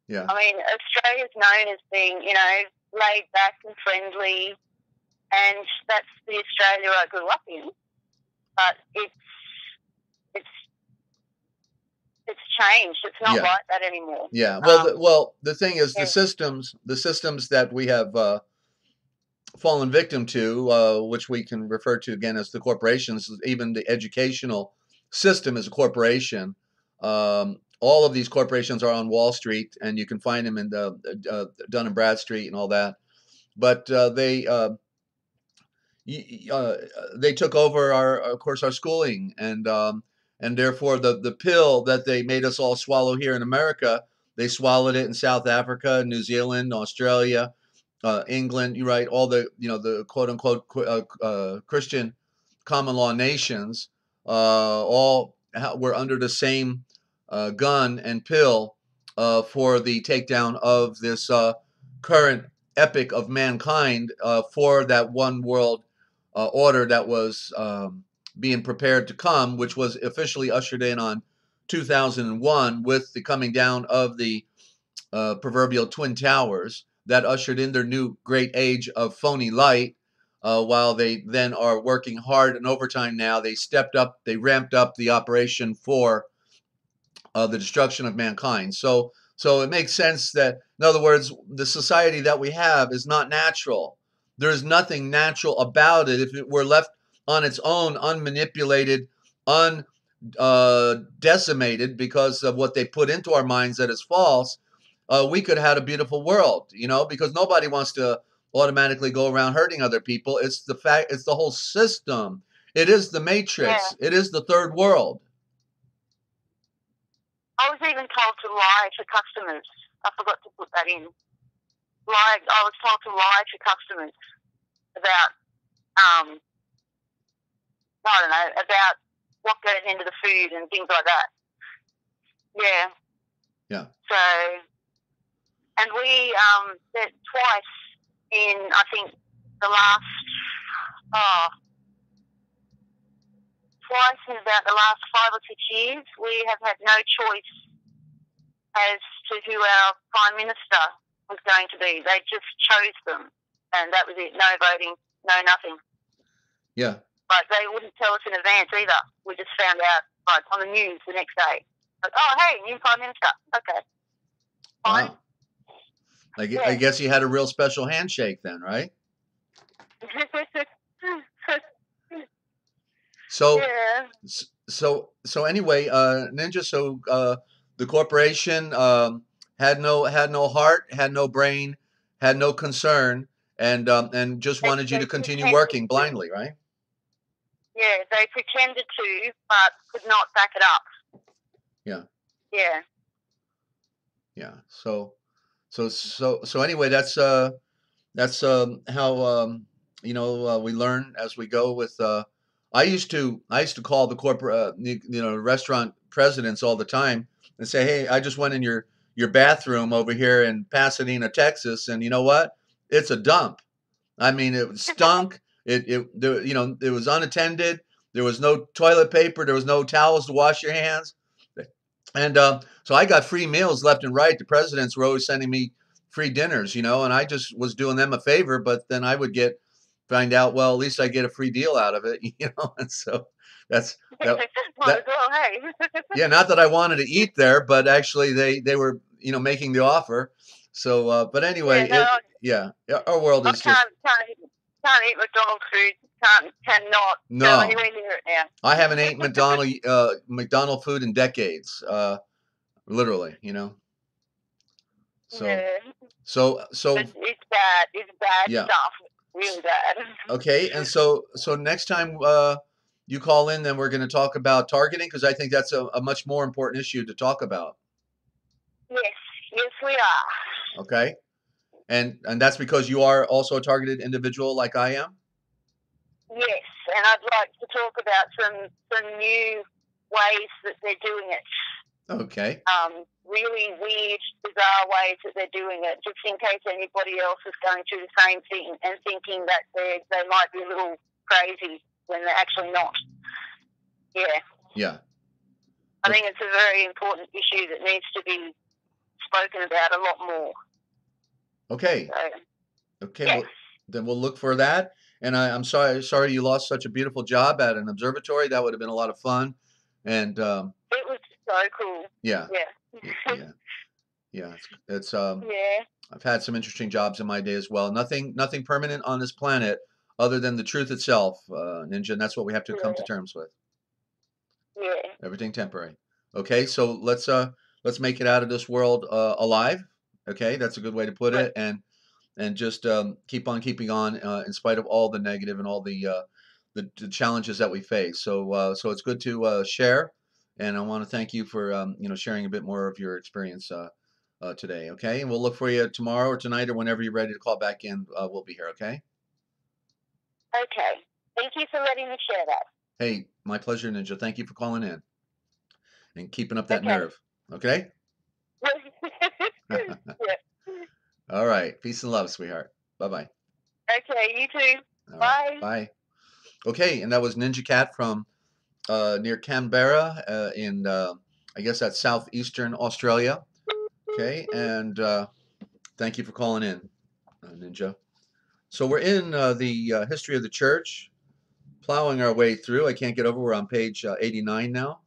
Yeah. I mean, Australia's known as being, you know, laid back and friendly, and that's the Australia I grew up in. But it's changed. It's not like that anymore. Yeah. Well, the thing is, the systems that we have fallen victim to, which we can refer to again as the corporations, even the educational system is a corporation. All of these corporations are on Wall Street, and you can find them in the Dun and Bradstreet and all that. But they took over of course, our schooling, and therefore the pill that they made us all swallow here in America, they swallowed it in South Africa, New Zealand, Australia, England. You're right. All the the quote unquote Christian common law nations, all were under the same gun and pill for the takedown of this current epic of mankind, for that one world order that was being prepared to come, which was officially ushered in on 2001 with the coming down of the proverbial Twin Towers that ushered in their new great age of phony light. While they then are working hard and overtime now, they ramped up the operation for the destruction of mankind. So it makes sense that, in other words, the society that we have is not natural. There is nothing natural about it. If it were left on its own, unmanipulated, decimated because of what they put into our minds that is false, we could have had a beautiful world, because nobody wants to automatically go around hurting other people. It's the fact, it's the whole system. It is the matrix. It is the third world. I was even told to lie to customers. I forgot to put that in. I was told to lie to customers about, I don't know, about what goes into the food and things like that. Yeah. Yeah. So, and we twice in, I think, the last, twice in about the last 5 or 6 years, we have had no choice as to who our Prime Minister was going to be. They just chose them, and that was it. No voting, no nothing. Yeah. But they wouldn't tell us in advance either. We just found out on the news the next day. Like, oh, hey, new Prime Minister. Okay. Fine. Wow. I guess you had a real special handshake then, right? So, yeah. so anyway, Ninja. So the corporation had no heart, had no brain, had no concern, and just wanted you to continue working blindly, right? Yeah, they pretended to, but could not back it up. Yeah. Yeah. Yeah. So anyway, that's how we learn as we go with. I used to call the corporate restaurant presidents all the time and say, hey, I just went in your bathroom over here in Pasadena, Texas, and you know what? It's a dump. I mean, it stunk. It was unattended. There was no toilet paper. There was no towels to wash your hands. And so I got free meals left and right. The presidents were always sending me free dinners, and I just was doing them a favor. But then I would find out, well, at least I get a free deal out of it, And so that's that. Yeah, not that I wanted to eat there, but actually they were making the offer. So, but anyway, our world is just. Can't eat McDonald's food. Cannot go anywhere near it now. I haven't eaten McDonald food in decades, literally, So, yeah. so it's bad. It's bad stuff. Really bad. Okay, and so next time you call in, then we're going to talk about targeting, because I think that's a much more important issue to talk about. Yes, we are. Okay, and that's because you are also a targeted individual like I am? Yes, and I'd like to talk about some new ways that they're doing it. Okay. Really weird, bizarre ways that they're doing it, just in case anybody else is going through the same thing and thinking that they might be a little crazy when they're actually not. Yeah. Yeah. I think it's a very important issue that needs to be spoken about a lot more. Okay. So, Okay. yes. Well, then we'll look for that. And I'm sorry you lost such a beautiful job at an observatory. That would have been a lot of fun. And it was so cool. yeah, Yeah. yeah. It's Yeah. I've had some interesting jobs in my day as well. Nothing permanent on this planet other than the truth itself, Ninja. And that's what we have to come to terms with. Yeah. Everything temporary. Okay, so let's make it out of this world alive. Okay, that's a good way to put it. And just keep on keeping on in spite of all the negative and all the challenges that we face. So it's good to share, and I want to thank you for sharing a bit more of your experience today. Okay, and we'll look for you tomorrow or tonight or whenever you're ready to call back in. We'll be here. Okay. Okay. Thank you for letting me share that. Hey, my pleasure, Ninja. Thank you for calling in and keeping up that Okay. nerve. Okay. Yeah. All right. Peace and love, sweetheart. Bye-bye. Okay, you too. All Bye. right. Bye. Okay, and that was Ninja Cat from near Canberra in, I guess that's southeastern Australia. Okay, and thank you for calling in, Ninja. So we're in the history of the church, plowing our way through. I can't get over. We're on page 89 now,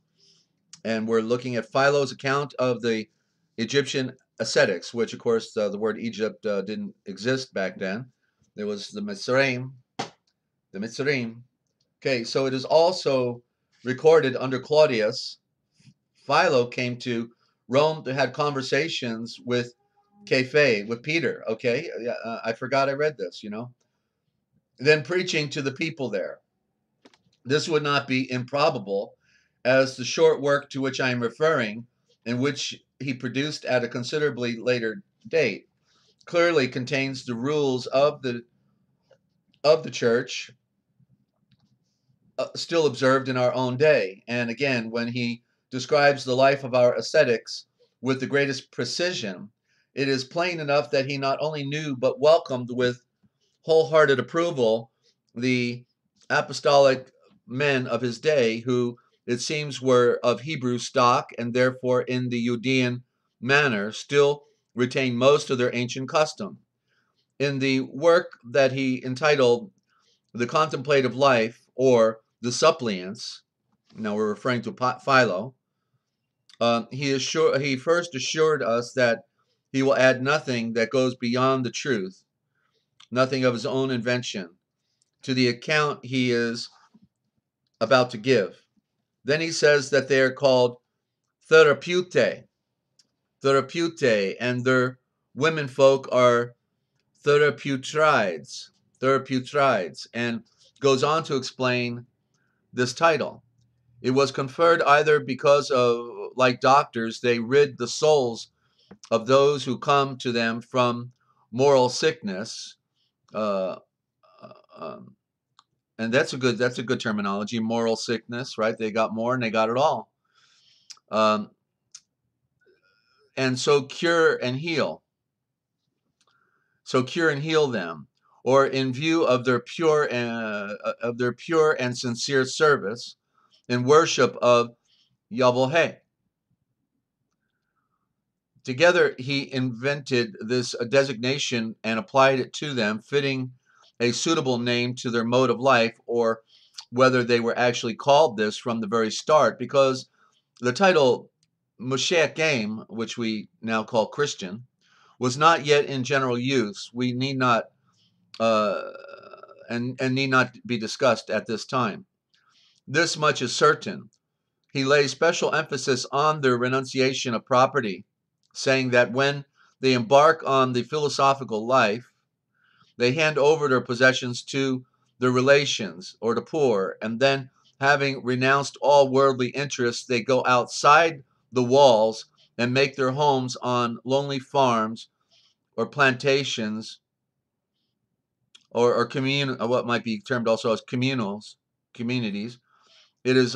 and we're looking at Philo's account of the Egyptian ascetics, which, of course, the word Egypt didn't exist back then. There was the Mitzrayim. Okay, so it is also recorded under Claudius. Philo came to Rome to have conversations with with Peter. Okay, I forgot I read this, Then preaching to the people there. This would not be improbable, as the short work to which I am referring, in which he produced at a considerably later date, clearly contains the rules of the church still observed in our own day. And again, when he describes the life of our ascetics with the greatest precision, it is plain enough that he not only knew but welcomed with wholehearted approval the apostolic men of his day, who it seems were of Hebrew stock and therefore in the Judean manner still retained most of their ancient custom. In the work that he entitled The Contemplative Life, or The Suppliants, now we're referring to Philo, he first assured us that he will add nothing that goes beyond the truth, nothing of his own invention, to the account he is about to give. Then he says that they are called therapeutae, and their womenfolk are therapeutrides, and goes on to explain this title. It was conferred either because of, like doctors, they rid the souls of those who come to them from moral sickness, uh, and that's a good terminology. Moral sickness, right? They got more and they got it all, and so cure and heal. So cure and heal them, or in view of their pure and sincere service and worship of Yahweh. Together, he invented this designation and applied it to them, fitting a suitable name to their mode of life, or whether they were actually called this from the very start, because the title Moshiach Game, which we now call Christian, was not yet in general use. We need not and need not be discussed at this time. This much is certain. He lays special emphasis on their renunciation of property, saying that when they embark on the philosophical life, they hand over their possessions to their relations or the poor, and then, having renounced all worldly interests, they go outside the walls and make their homes on lonely farms or plantations, or what might be termed also as communities. It is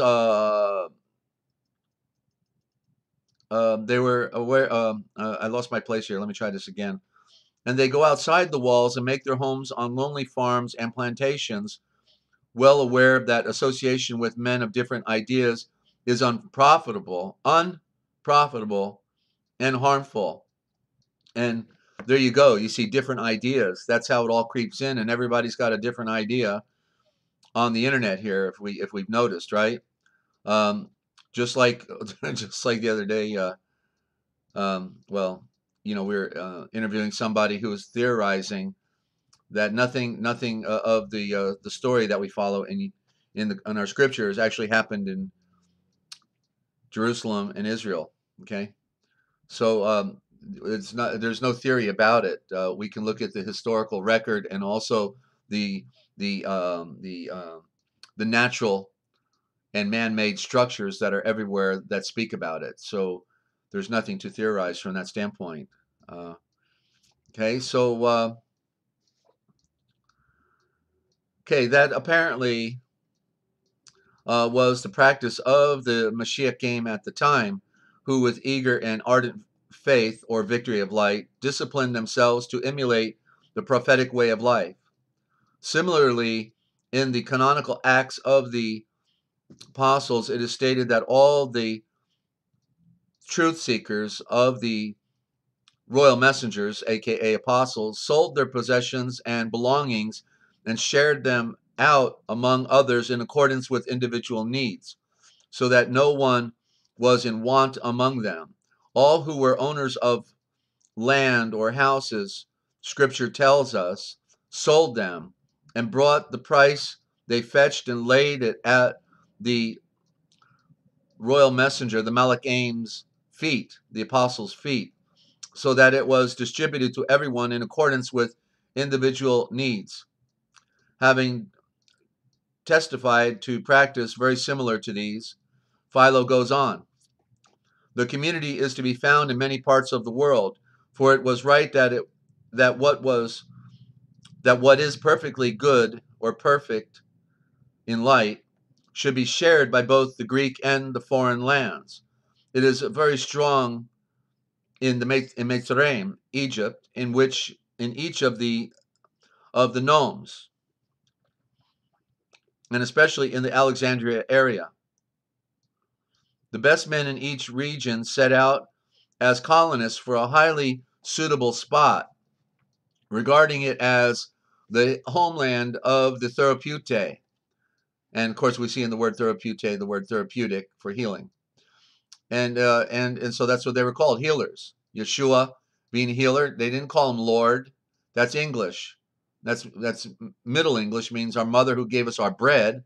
they were aware. I lost my place here. Let me try this again. And they go outside the walls and make their homes on lonely farms and plantations, well aware that association with men of different ideas is unprofitable, and harmful. And there you go. You see different ideas. That's how it all creeps in, and everybody's got a different idea on the internet here. If we've noticed, right? Just like just like the other day. Well, we were interviewing somebody who was theorizing that nothing of the story that we follow in our scriptures actually happened in Jerusalem and Israel. Okay, so it's not, there's no theory about it. We can look at the historical record and also the the um, the uh, the natural and man-made structures that are everywhere that speak about it. So there's nothing to theorize from that standpoint. Uh, okay, so that apparently was the practice of the Mashiach came at the time, who with eager and ardent faith or victory of light disciplined themselves to emulate the prophetic way of life. Similarly, in the canonical Acts of the Apostles, it is stated that all the truth seekers of the royal messengers, aka apostles, sold their possessions and belongings and shared them out among others in accordance with individual needs, so that no one was in want among them. All who were owners of land or houses, Scripture tells us, sold them and brought the price they fetched and laid it at the royal messenger, the Malachim's feet, the apostles' feet, so that it was distributed to everyone in accordance with individual needs. Having testified to practice very similar to these, Philo goes on. The community is to be found in many parts of the world, for it was right that what is perfectly good or perfect in light should be shared by both the Greek and the foreign lands. It is very strong in Mitzrayim, Egypt, in each of the nomes, and especially in the Alexandria area. The best men in each region set out as colonists for a highly suitable spot, regarding it as the homeland of the therapeutae. And of course, we see in the word therapeutae the word therapeutic for healing. And so that's what they were called, healers. Yeshua being a healer, they didn't call him Lord. That's English. That's Middle English, means our mother who gave us our bread.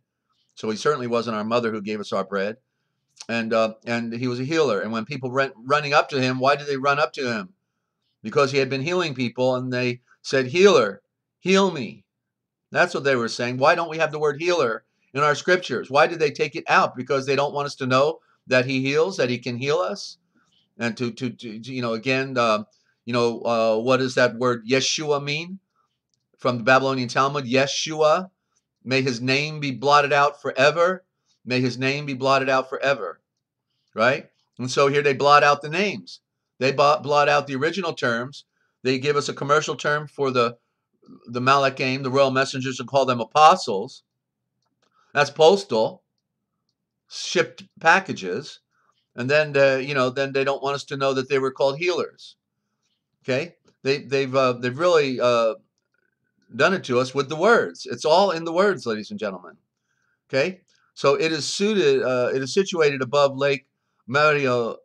So he certainly wasn't our mother who gave us our bread. And he was a healer. And when people running up to him, why did they run up to him? Because he had been healing people, and they said, "Healer, heal me." That's what they were saying. Why don't we have the word healer in our scriptures? Why did they take it out? Because they don't want us to know that he heals, that he can heal us. And to again, what does that word Yeshua mean? From the Babylonian Talmud, Yeshua, may his name be blotted out forever. May his name be blotted out forever. Right? And so here they blot out the names. They blot out the original terms. They give us a commercial term for the Malachim, the royal messengers, and call them apostles. That's postal, shipped packages. And then then they don't want us to know that they were called healers. Okay, they've really done it to us with the words. It's all in the words, ladies and gentlemen. Okay, so it is situated above Lake Mariotis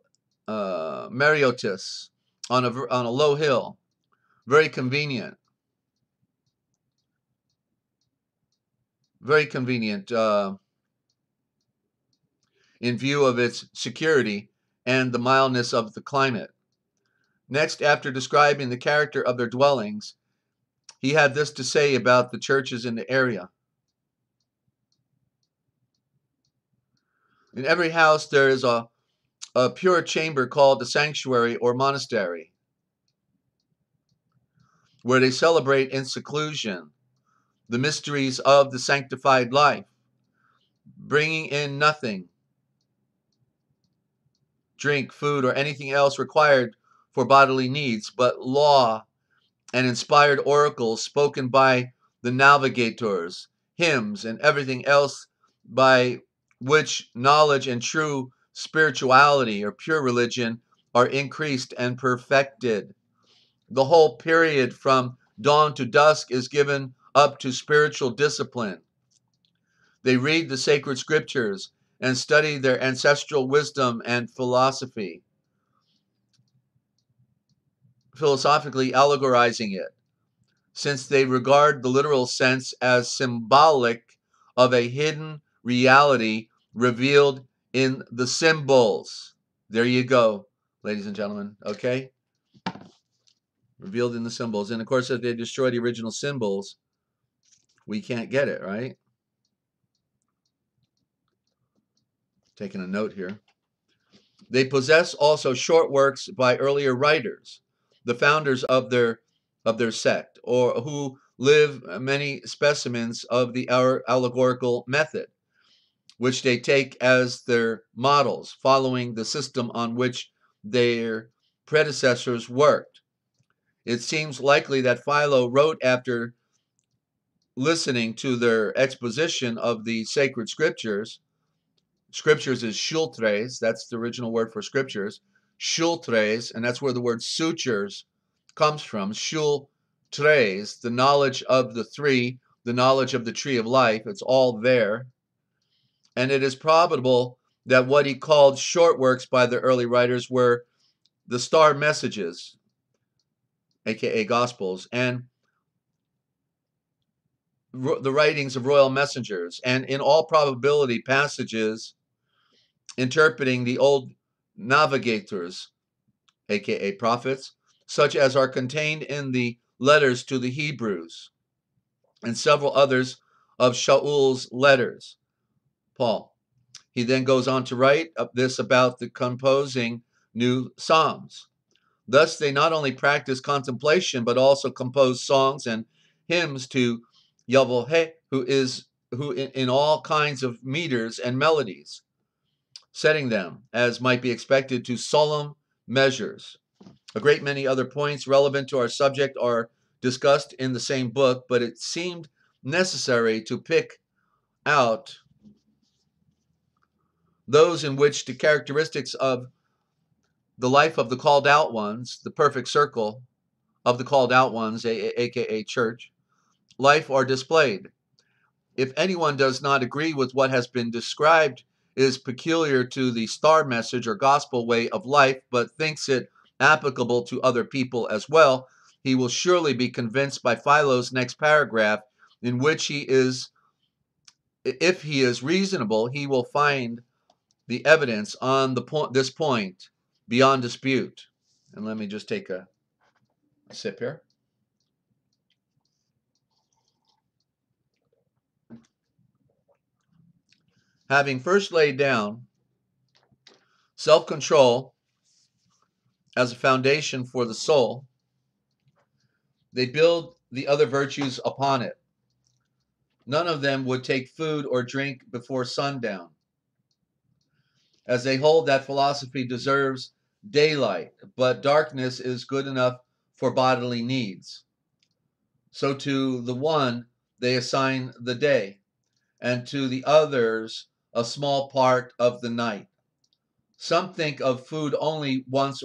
on a low hill, very convenient. Very convenient in view of its security and the mildness of the climate. Next, after describing the character of their dwellings, he had this to say about the churches in the area. In every house there is a pure chamber called the sanctuary or monastery, where they celebrate in seclusion the mysteries of the sanctified life, bringing in nothing, drink, food, or anything else required for bodily needs, but law and inspired oracles spoken by the navigators, hymns, and everything else by which knowledge and true spirituality or pure religion are increased and perfected. The whole period from dawn to dusk is given up to spiritual discipline. They read the sacred scriptures and study their ancestral wisdom and philosophy, philosophically allegorizing it, since they regard the literal sense as symbolic of a hidden reality revealed in the symbols. There you go, ladies and gentlemen, okay? Revealed in the symbols. And of course, if they destroy the original symbols, we can't get it, right? Taking a note here. They possess also short works by earlier writers, the founders of their sect, or who live many specimens of the allegorical method, which they take as their models, following the system on which their predecessors worked. It seems likely that Philo wrote after listening to their exposition of the sacred scriptures. Scriptures is shultres, that's the original word for scriptures. Shultres, and that's where the word sutures comes from. Shultres, the knowledge of the three, the knowledge of the tree of life, it's all there. And it is probable that what he called short works by the early writers were the star messages, aka Gospels, and the writings of royal messengers, and in all probability passages interpreting the old navigators, aka prophets, such as are contained in the letters to the Hebrews and several others of Shaul's letters. Paul. He then goes on to write this about the composing new psalms. Thus, they not only practice contemplation, but also compose songs and hymns to Yahweh, who in all kinds of meters and melodies, setting them, as might be expected, to solemn measures. A great many other points relevant to our subject are discussed in the same book, but it seemed necessary to pick out those in which the characteristics of the life of the called out ones, the perfect circle of the called out ones, aka church, life are displayed. If anyone does not agree with what has been described is peculiar to the star message or gospel way of life, but thinks it applicable to other people as well, he will surely be convinced by Philo's next paragraph, in which if he is reasonable, he will find the evidence on this point beyond dispute. And let me just take a sip here. Having first laid down self-control as a foundation for the soul, they build the other virtues upon it. None of them would take food or drink before sundown, as they hold that philosophy deserves daylight, but darkness is good enough for bodily needs. So to the one they assign the day, and to the others a small part of the night. Some think of food only once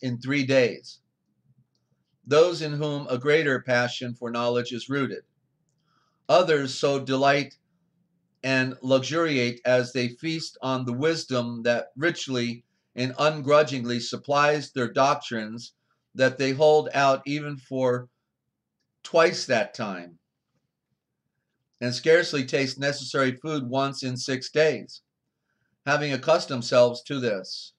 in 3 days. Those in whom a greater passion for knowledge is rooted. Others so delight and luxuriate as they feast on the wisdom that richly and ungrudgingly supplies their doctrines, that they hold out even for twice that time, and scarcely taste necessary food once in 6 days, having accustomed themselves to this.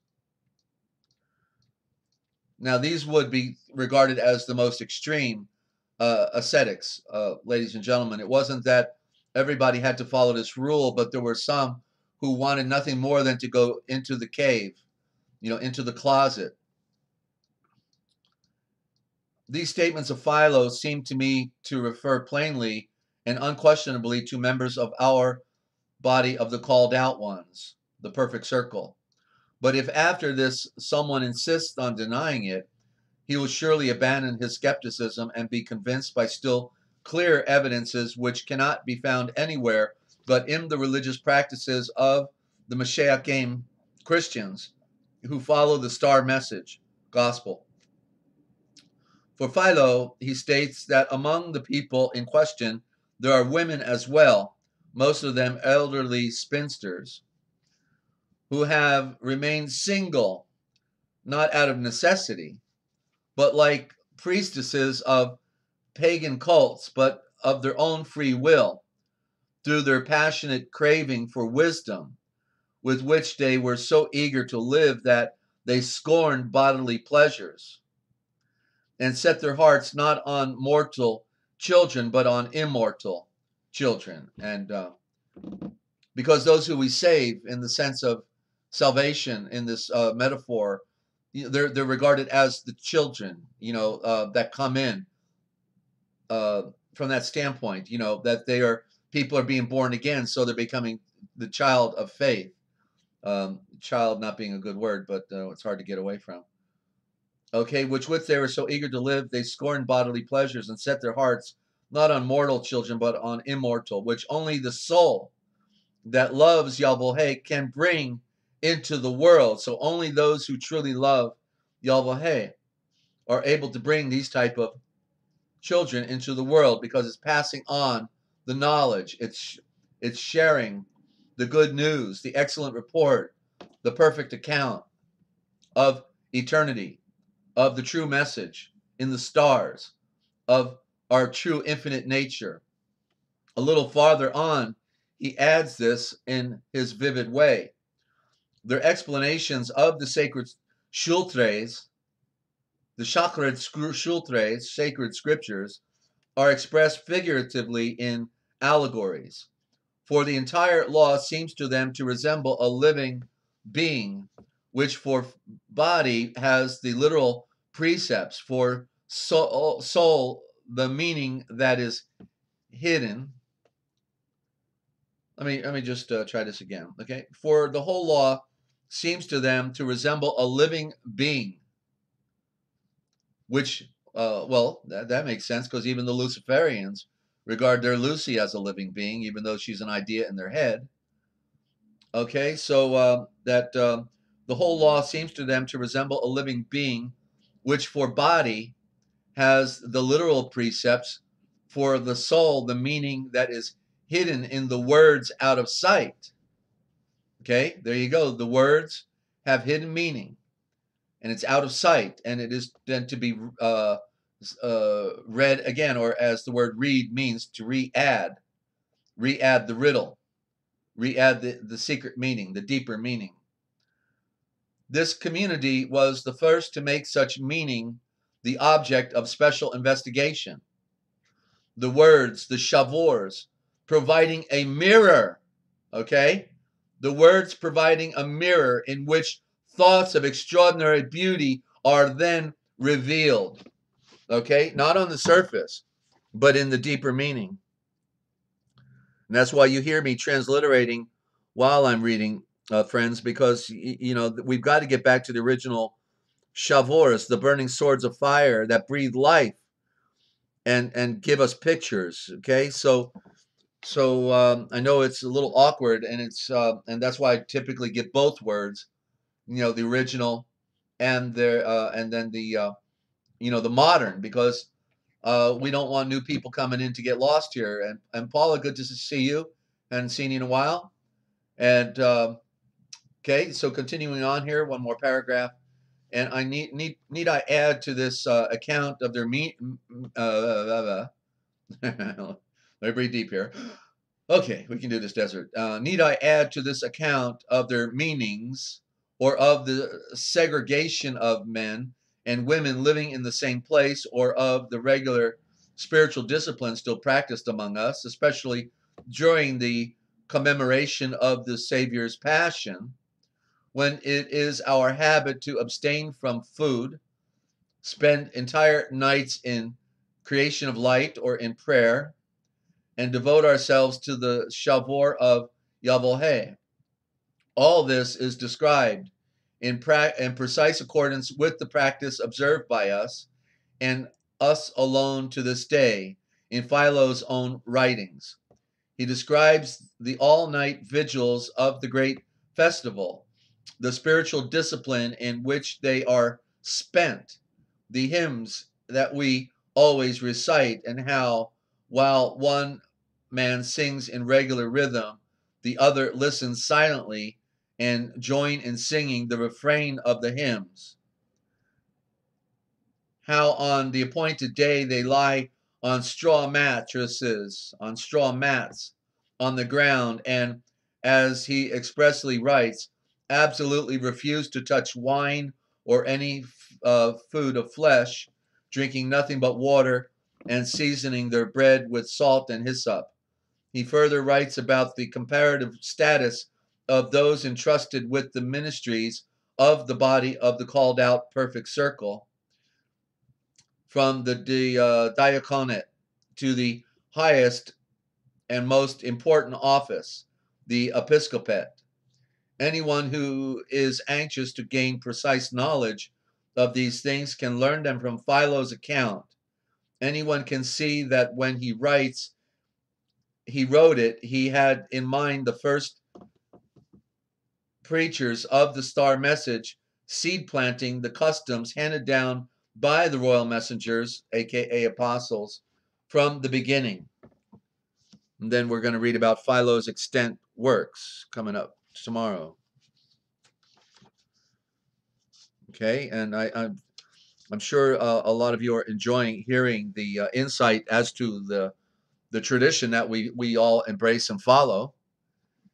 Now, these would be regarded as the most extreme ascetics, ladies and gentlemen. It wasn't that everybody had to follow this rule, but there were some who wanted nothing more than to go into the cave, into the closet. These statements of Philo seem to me to refer plainly and unquestionably to members of our body of the called out ones, the perfect circle. But if after this someone insists on denying it, he will surely abandon his skepticism and be convinced by still clear evidences which cannot be found anywhere but in the religious practices of the Mashiach Christians who follow the star message, gospel. For Philo, he states that among the people in question, there are women as well, most of them elderly spinsters, who have remained single, not out of necessity, but like priestesses of pagan cults, but of their own free will, through their passionate craving for wisdom, with which they were so eager to live that they scorned bodily pleasures and set their hearts not on mortal children, but on immortal children. And because those who we save in the sense of salvation in this metaphor, they're regarded as the children, that come in from that standpoint, that people are being born again, so they're becoming the child of faith. Child not being a good word, but it's hard to get away from. Okay, which they were so eager to live, they scorned bodily pleasures and set their hearts not on mortal children, but on immortal, which only the soul that loves Yahweh can bring into the world. So only those who truly love Yahweh are able to bring these type of children into the world, because it's passing on the knowledge. It's sharing the good news, the excellent report, the perfect account of eternity, of the true message in the stars, of our true infinite nature. A little farther on, he adds this in his vivid way. Their explanations of the sacred shultres, the sacred shultres, sacred scriptures, are expressed figuratively in allegories. For the entire law seems to them to resemble a living being, which for body has the literal precepts, for soul the meaning that is hidden. Let me just try this again. Okay, for the whole law seems to them to resemble a living being, which that makes sense, because even the Luciferians regard their Lucy as a living being, even though she's an idea in their head. Okay, so the whole law seems to them to resemble a living being, which for body has the literal precepts, for the soul the meaning that is hidden in the words out of sight. Okay, there you go. The words have hidden meaning, and it's out of sight, and it is then to be read again, or as the word read means, to re-add the riddle, re-add the secret meaning, the deeper meaning. This community was the first to make such meaning the object of special investigation. The words, the shavors, providing a mirror, okay? The words providing a mirror in which thoughts of extraordinary beauty are then revealed, okay? Not on the surface, but in the deeper meaning. And that's why you hear me transliterating while I'm reading, friends, because, we've got to get back to the original shavors, the burning swords of fire that breathe life and give us pictures, okay? So I know it's a little awkward, and and that's why I typically get both words, the original and then the the modern, because we don't want new people coming in to get lost here. And Paula, good to see you. Hadn't seen you in a while. And okay, so continuing on here, one more paragraph. And I need I add to this account of their let me breathe deep here. Okay, we can do this, Desert. Need I add to this account of their meanings, or of the segregation of men and women living in the same place, or of the regular spiritual discipline still practiced among us, especially during the commemoration of the Savior's Passion, when it is our habit to abstain from food, spend entire nights in creation of light or in prayer, and devote ourselves to the Shavor of Yahweh. All this is described in precise accordance with the practice observed by us, and us alone to this day, in Philo's own writings. He describes the all-night vigils of the great festival, the spiritual discipline in which they are spent, the hymns that we always recite, and how, while one man sings in regular rhythm, the other listens silently and join in singing the refrain of the hymns. How on the appointed day they lie on straw mattresses, on straw mats, on the ground, and, as he expressly writes, absolutely refuse to touch wine or any food of flesh, drinking nothing but water, and seasoning their bread with salt and hyssop. He further writes about the comparative status of those entrusted with the ministries of the body of the called out perfect circle, from the diaconate to the highest and most important office, the episcopate. Anyone who is anxious to gain precise knowledge of these things can learn them from Philo's account. Anyone can see that when he wrote it, he had in mind the first preachers of the star message, seed planting the customs handed down by the royal messengers, aka apostles, from the beginning. And then we're going to read about Philo's extant works coming up tomorrow. Okay, and I'm sure a lot of you are enjoying hearing the insight as to the tradition that we all embrace and follow,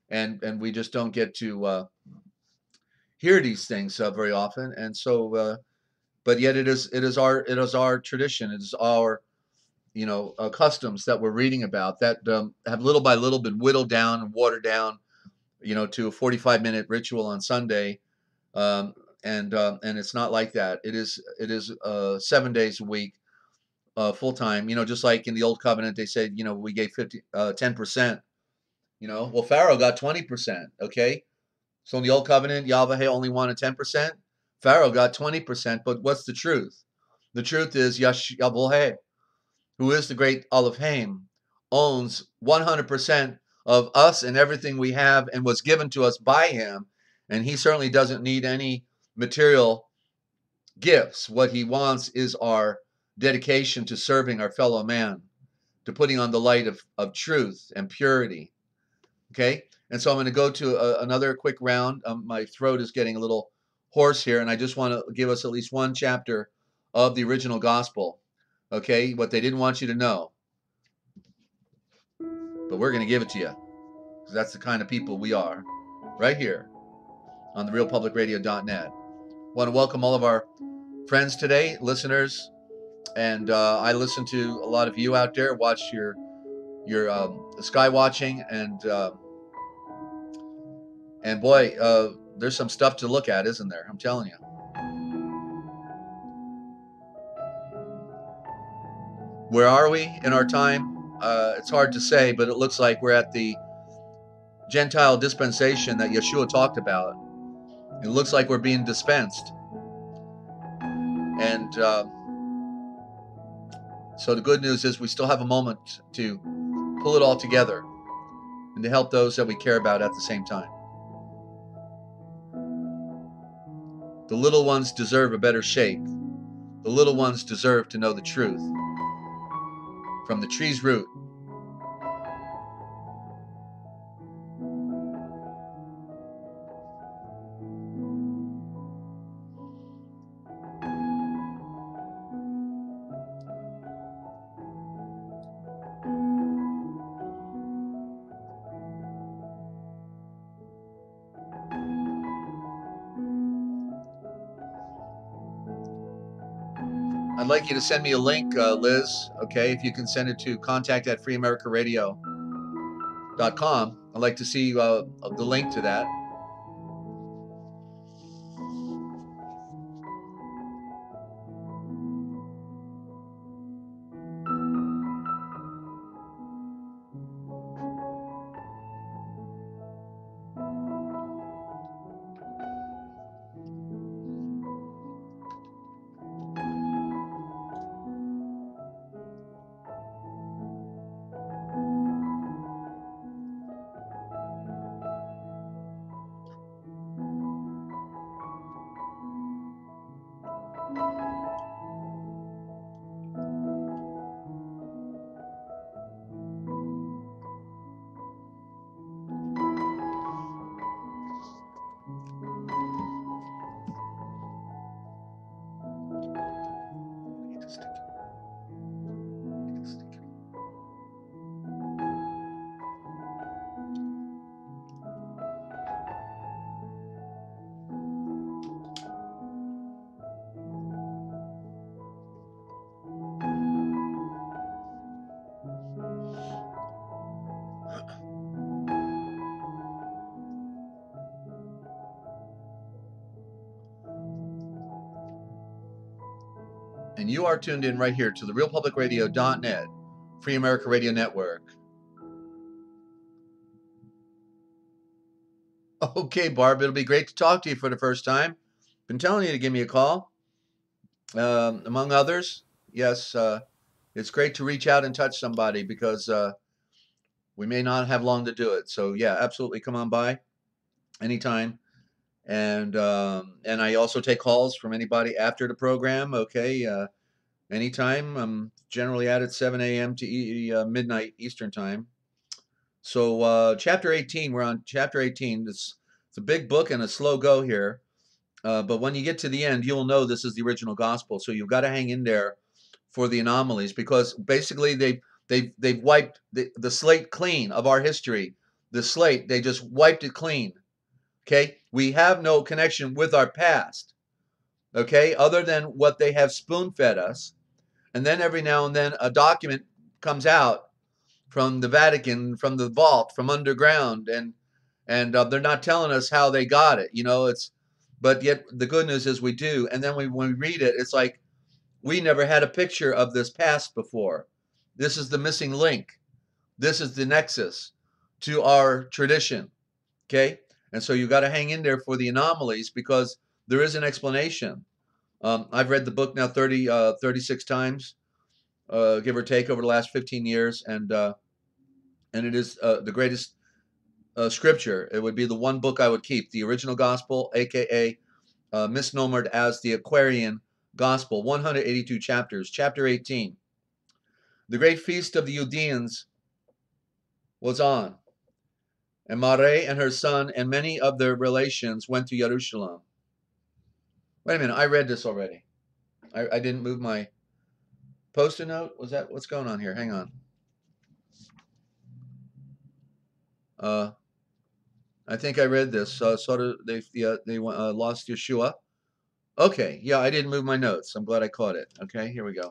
and we just don't get to hear these things very often, and so. But yet it is our tradition. It is our customs that we're reading about that have little by little been whittled down and watered down, to a 45-minute ritual on Sunday, and it's not like that. It is 7 days a week, full time. Just like in the old covenant, they said we gave 10%. Well, Pharaoh got 20%. Okay, so in the old covenant, Yahweh only wanted 10%. Pharaoh got 20%. But what's the truth? The truth is Yahweh, who is the great Elohim, owns 100% of us and everything we have and was given to us by him. And he certainly doesn't need any material gifts. What he wants is our dedication to serving our fellow man, to putting on the light of truth and purity. Okay? And so I'm going to go to another quick round. My throat is getting a little hoarse here, and I just want to give us at least one chapter of the original gospel. Okay? What they didn't want you to know. But we're going to give it to you, because that's the kind of people we are, right here on therealpublicradio.net. Want to welcome all of our friends today, listeners, and I listen to a lot of you out there. Watch your sky watching, and boy, there's some stuff to look at, isn't there? I'm telling you. Where are we in our time? It's hard to say, but it looks like we're at the Gentile dispensation that Yeshua talked about. It looks like we're being dispensed. And so the good news is we still have a moment to pull it all together and to help those that we care about at the same time. The little ones deserve a better shake. The little ones deserve to know the truth from the tree's root. I'd like you to send me a link, Liz, okay? If you can send it to contact@freeamericaradio.com. I'd like to see the link to that. And you are tuned in right here to the realpublicradio.net, Free America Radio Network. Okay, Barb, it'll be great to talk to you for the first time. Been telling you to give me a call, among others. Yes, it's great to reach out and touch somebody because we may not have long to do it. So yeah, absolutely, come on by anytime. And I also take calls from anybody after the program. Okay, anytime. I'm generally at 7 a.m. to midnight Eastern time. So chapter 18, we're on chapter 18. It's a big book and a slow go here. But when you get to the end, you'll know this is the original gospel. So you've got to hang in there for the anomalies, because basically they've wiped the slate clean of our history. The slate, they just wiped it clean. Okay, we have no connection with our past. Okay, other than what they have spoon fed us, and then every now and then a document comes out from the Vatican, from the vault, from underground, and they're not telling us how they got it. But yet the good news is we do. And then when we read it, it's like we never had a picture of this past before. This is the missing link. This is the nexus to our tradition. Okay, and so you got to hang in there for the anomalies, because there is an explanation. I've read the book now 36 times, give or take, over the last 15 years, and it is the greatest scripture. It would be the one book I would keep, the original gospel, aka misnomered as the Aquarian Gospel, 182 chapters. Chapter 18. The great feast of the Judeans was on, and Mare and her son and many of their relations went to Jerusalem. Wait a minute, I read this already. I didn't move my post-it note. Was that what's going on here? Hang on. I think I read this. Sort of they lost Yeshua. Okay, yeah, I didn't move my notes. I'm glad I caught it. Okay, here we go.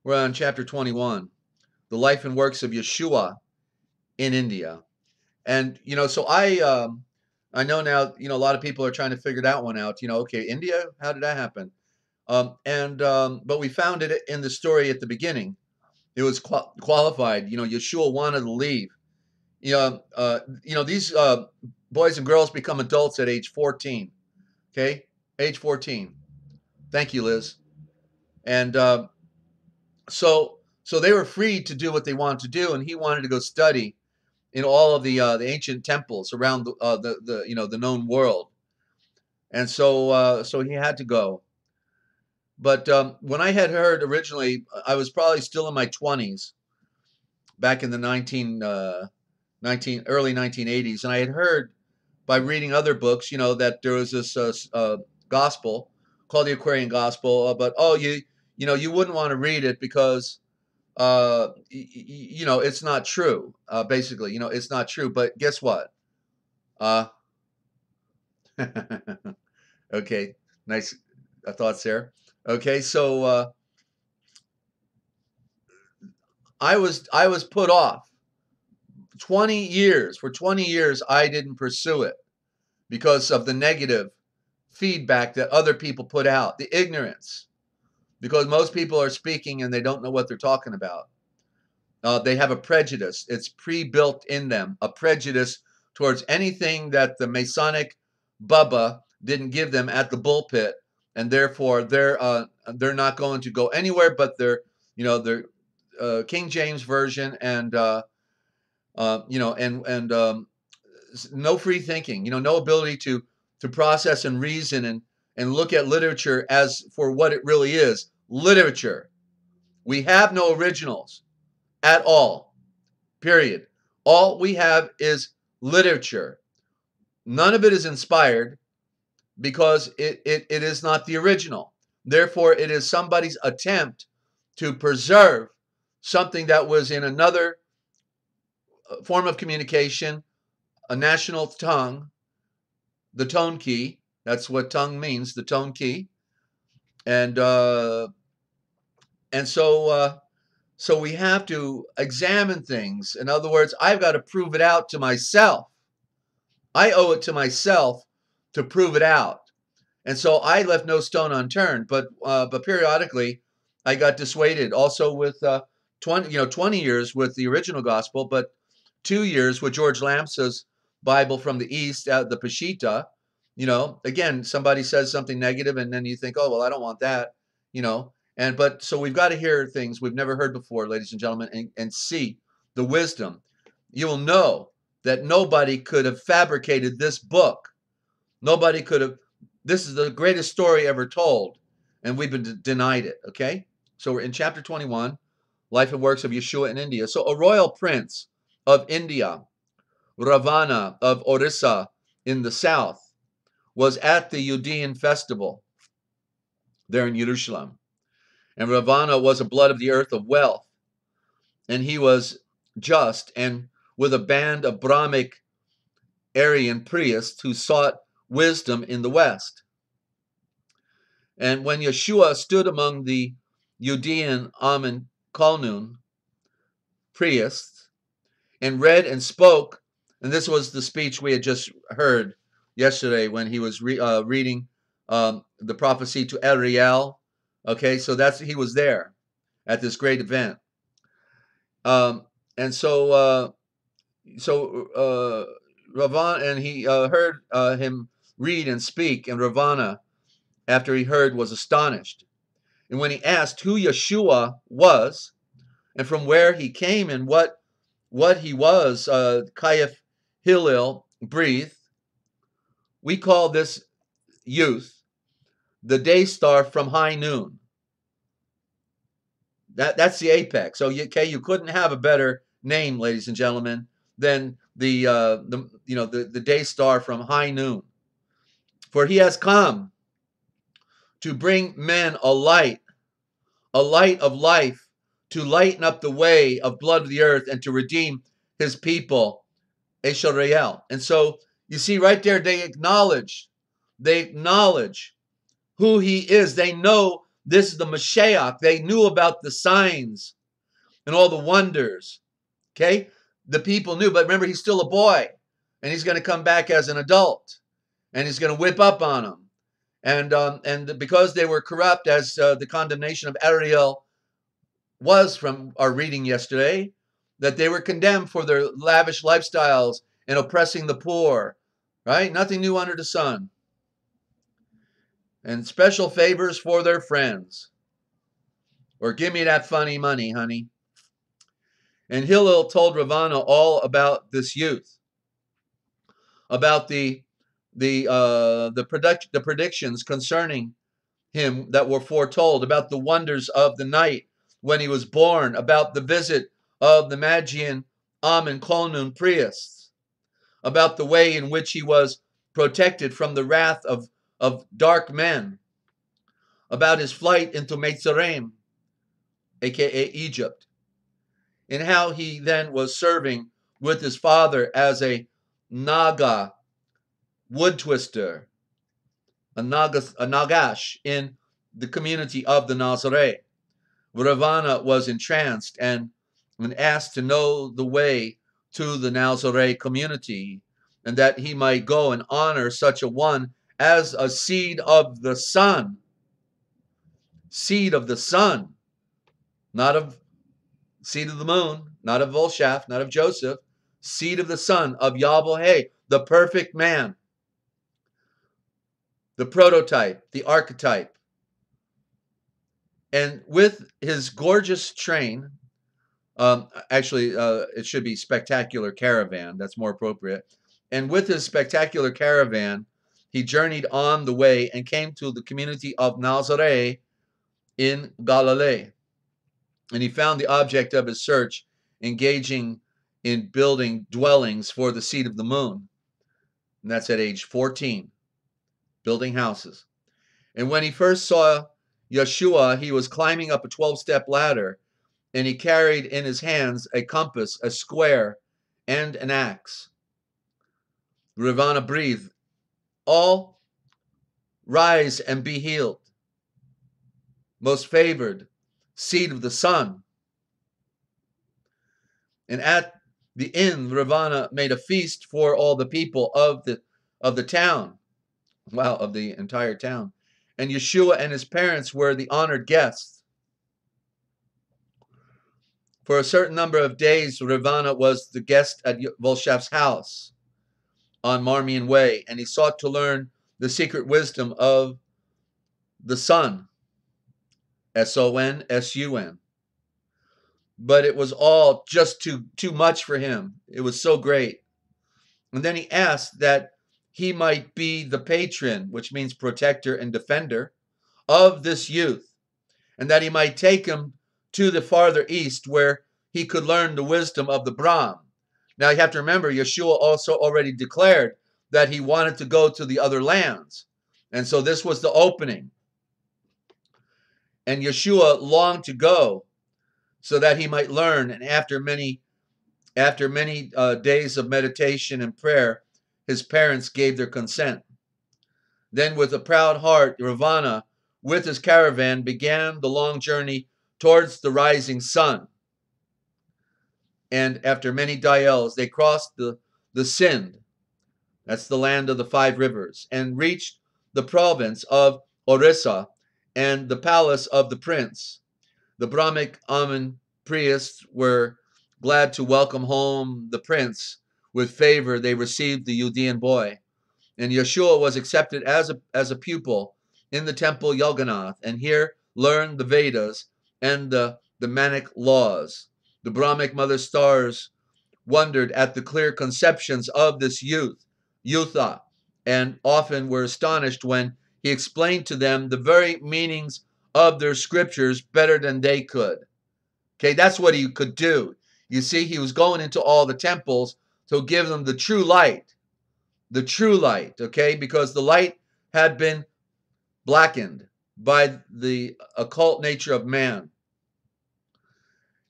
We're on chapter 21, the life and works of Yeshua in India. And, so I know now, a lot of people are trying to figure that one out. Okay, India, how did that happen? But we found it in the story at the beginning. It was qualified. Yeshua wanted to leave. These boys and girls become adults at age 14. Okay, age 14. Thank you, Liz. And so they were free to do what they wanted to do, and he wanted to go study in all of the ancient temples around the known world, and so he had to go. But when I had heard originally, I was probably still in my 20s, back in the early 1980s, and I had heard by reading other books, that there was this gospel called the Aquarian Gospel, but you wouldn't want to read it because it's not true. Basically, it's not true. But guess what? Okay, nice thoughts there. Okay, so I was put off 20 years. For 20 years, I didn't pursue it because of the negative feedback that other people put out, the ignorance, because most people are speaking and they don't know what they're talking about. They have a prejudice. It's pre-built in them, a prejudice towards anything that the Masonic Bubba didn't give them at the bullpit, and therefore they're not going to go anywhere but their King James version, and no free thinking, no ability to process and reason and look at literature as for what it really is, literature. We have no originals at all, period. All we have is literature. None of it is inspired because it is not the original. Therefore, it is somebody's attempt to preserve something that was in another form of communication, a national tongue, the tone key. That's what tongue means, the tone key. And so we have to examine things. In other words, I've got to prove it out to myself. I owe it to myself to prove it out. And so I left no stone unturned, but periodically I got dissuaded also with 20 years with the original gospel, but 2 years with George Lamsa's Bible from the East, the Peshitta. Again, somebody says something negative and then you think, oh, well, I don't want that, but so we've got to hear things we've never heard before, ladies and gentlemen, and see the wisdom. You will know that nobody could have fabricated this book. Nobody could have. This is the greatest story ever told, and we've been denied it, okay? So we're in chapter 21, Life and Works of Yeshua in India. So a royal prince of India, Ravana of Orissa in the south, was at the Judean festival there in Jerusalem. And Ravana was a blood of the earth of wealth, and he was just, and with a band of Brahmic Aryan priests who sought wisdom in the West. And when Yeshua stood among the Judean Amen Kalnun priests and read and spoke, and this was the speech we had just heard yesterday when he was reading the prophecy to Ariel. Okay, so he was there at this great event. And so Ravana, and he heard him read and speak, and Ravana, after he heard, was astonished. And when he asked who Yeshua was, and from where he came, and what he was, Kayef Hillel breathed, we call this youth the day star from high noon. That's the apex. So you couldn't have a better name, ladies and gentlemen, than the day star from high noon. For he has come to bring men a light of life, to lighten up the way of blood of the earth, and to redeem his people, Israel. And so you see right there, they acknowledge who he is. They know this is the Mashiach. They knew about the signs and all the wonders. Okay? The people knew, but remember, he's still a boy, and he's going to come back as an adult, and he's going to whip up on them. And because they were corrupt, as the condemnation of Ariel was from our reading yesterday, that they were condemned for their lavish lifestyles and oppressing the poor, right? Nothing new under the sun. And special favors for their friends. Or give me that funny money, honey. And Hillel told Ravana all about this youth, about the predictions concerning him that were foretold, about the wonders of the night when he was born, about the visit of the Magian Amen Kolnun priests, about the way in which he was protected from the wrath of dark men, about his flight into Mitzrayim, aka Egypt, and how he then was serving with his father as a Naga, wood twister, a Nagash in the community of the Nazaré. Ravana was entranced and asked to know the way to the Nazaré community, and that he might go and honor such a one as a seed of the sun. Seed of the sun, not of seed of the moon, not of Volshaf, not of Joseph, seed of the son of Yahweh, the perfect man, the prototype, the archetype. And with his gorgeous train, it should be spectacular caravan, that's more appropriate. And with his spectacular caravan, he journeyed on the way and came to the community of Nazareth in Galilee. And he found the object of his search engaging in building dwellings for the seed of the moon. And that's at age 14, building houses. And when he first saw Yeshua, he was climbing up a 12-step ladder, and he carried in his hands a compass, a square, and an axe. Ravana breathed, "All rise and be healed. Most favored, seed of the sun." And at the inn, Ravana made a feast for all the people of the town. Wow, of the entire town. And Yeshua and his parents were the honored guests. For a certain number of days, Ravana was the guest at Volshev's house on Marmion Way, and he sought to learn the secret wisdom of the sun, S-O-N-S-U-N. But it was all just too much for him. It was so great. And then he asked that he might be the patron, which means protector and defender, of this youth, and that he might take him to the farther east where he could learn the wisdom of the Brahm. Now you have to remember, Yeshua also already declared that he wanted to go to the other lands. And so this was the opening. And Yeshua longed to go so that he might learn. And after many days of meditation and prayer, his parents gave their consent. Then with a proud heart, Ravana, with his caravan, began the long journey towards the rising sun. And after many diels, they crossed the Sind, that's the land of the 5 rivers, and reached the province of Orissa and the palace of the prince. The Brahmic Amun priests were glad to welcome home the prince. With favor, they received the Judean boy. And Yeshua was accepted as a pupil in the temple Yoganath, and here learned the Vedas and the Manic laws. The Brahmic mother stars wondered at the clear conceptions of this Yutha, and often were astonished when he explained to them the very meanings of their scriptures better than they could. Okay, that's what he could do. You see, he was going into all the temples to give them the true light, okay, because the light had been blackened by the occult nature of man.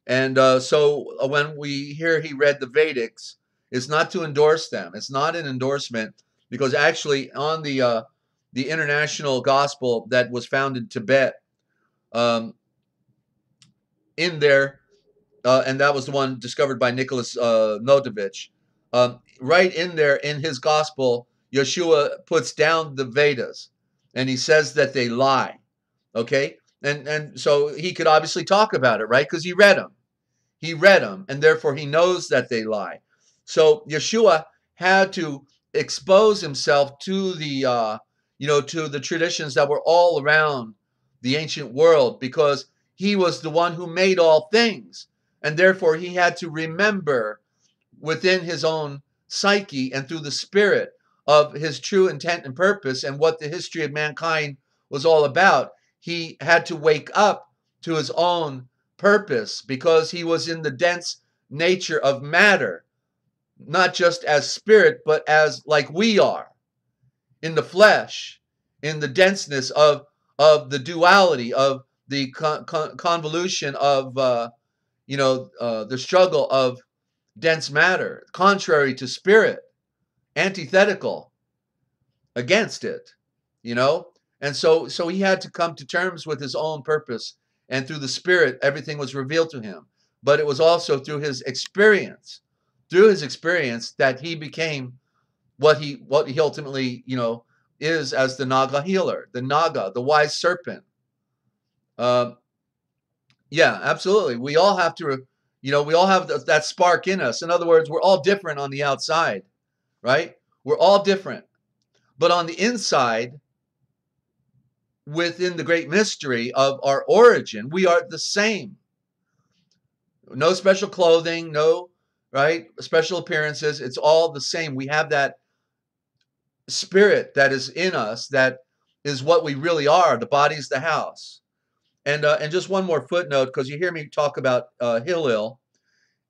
And so when we hear he read the Vedics, it's not to endorse them. It's not an endorsement, because actually on the international gospel that was found in Tibet, in there, and that was the one discovered by Nicholas Notovich, right in there in his gospel, Yeshua puts down the Vedas, and he says that they lie. Okay, and so he could obviously talk about it, right? Because he read them. He read them, and therefore he knows that they lie. So Yeshua had to expose himself to the, to the traditions that were all around the ancient world, because he was the one who made all things, and therefore he had to remember within his own psyche and through the spirit of his true intent and purpose and what the history of mankind was all about. He had to wake up to his own purpose, because he was in the dense nature of matter, not just as spirit, but as like we are in the flesh, in the denseness of the duality, of the convolution of the struggle of dense matter, contrary to spirit, antithetical against it, and so he had to come to terms with his own purpose. And through the Spirit, everything was revealed to him. But it was also through his experience, that he became what he ultimately, is as the Naga healer, the Naga, the wise serpent. Yeah, absolutely. We all have to, we all have that spark in us. In other words, we're all different on the outside, right? We're all different. But on the inside, within the great mystery of our origin, we are the same. No special clothing, no, right, special appearances. It's all the same. We have that spirit that is in us, that is what we really are. The body's the house. And just one more footnote, because you hear me talk about Hillel,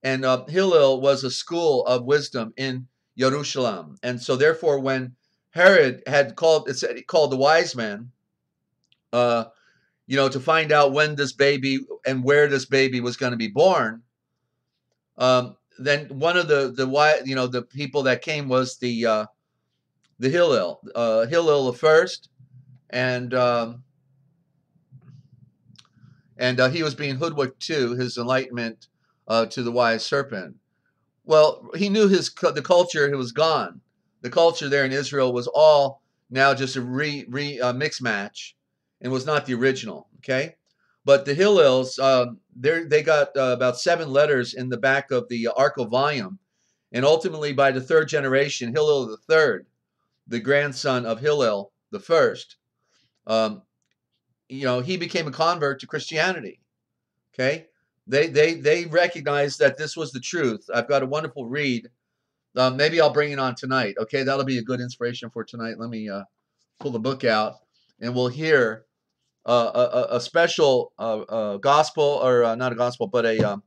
and Hillel was a school of wisdom in Jerusalem, and so therefore, when Herod had called, it said he called the wise men, uh, to find out when this baby and where this baby was going to be born. Then one of the people that came was the Hillel, Hillel the first, and he was being hoodwinked too, his enlightenment to the wise serpent. Well, he knew the culture was gone. The culture there in Israel was all now just a mix match, and was not the original. Okay, but the Hillels, they got about 7 letters in the back of the Arco volume, and ultimately by the 3rd generation, Hillel the third, the grandson of Hillel the first, he became a convert to Christianity. Okay, they recognized that this was the truth. I've got a wonderful read. Maybe I'll bring it on tonight. Okay, that'll be a good inspiration for tonight. Let me pull the book out, and we'll hear a special gospel, or not a gospel, but a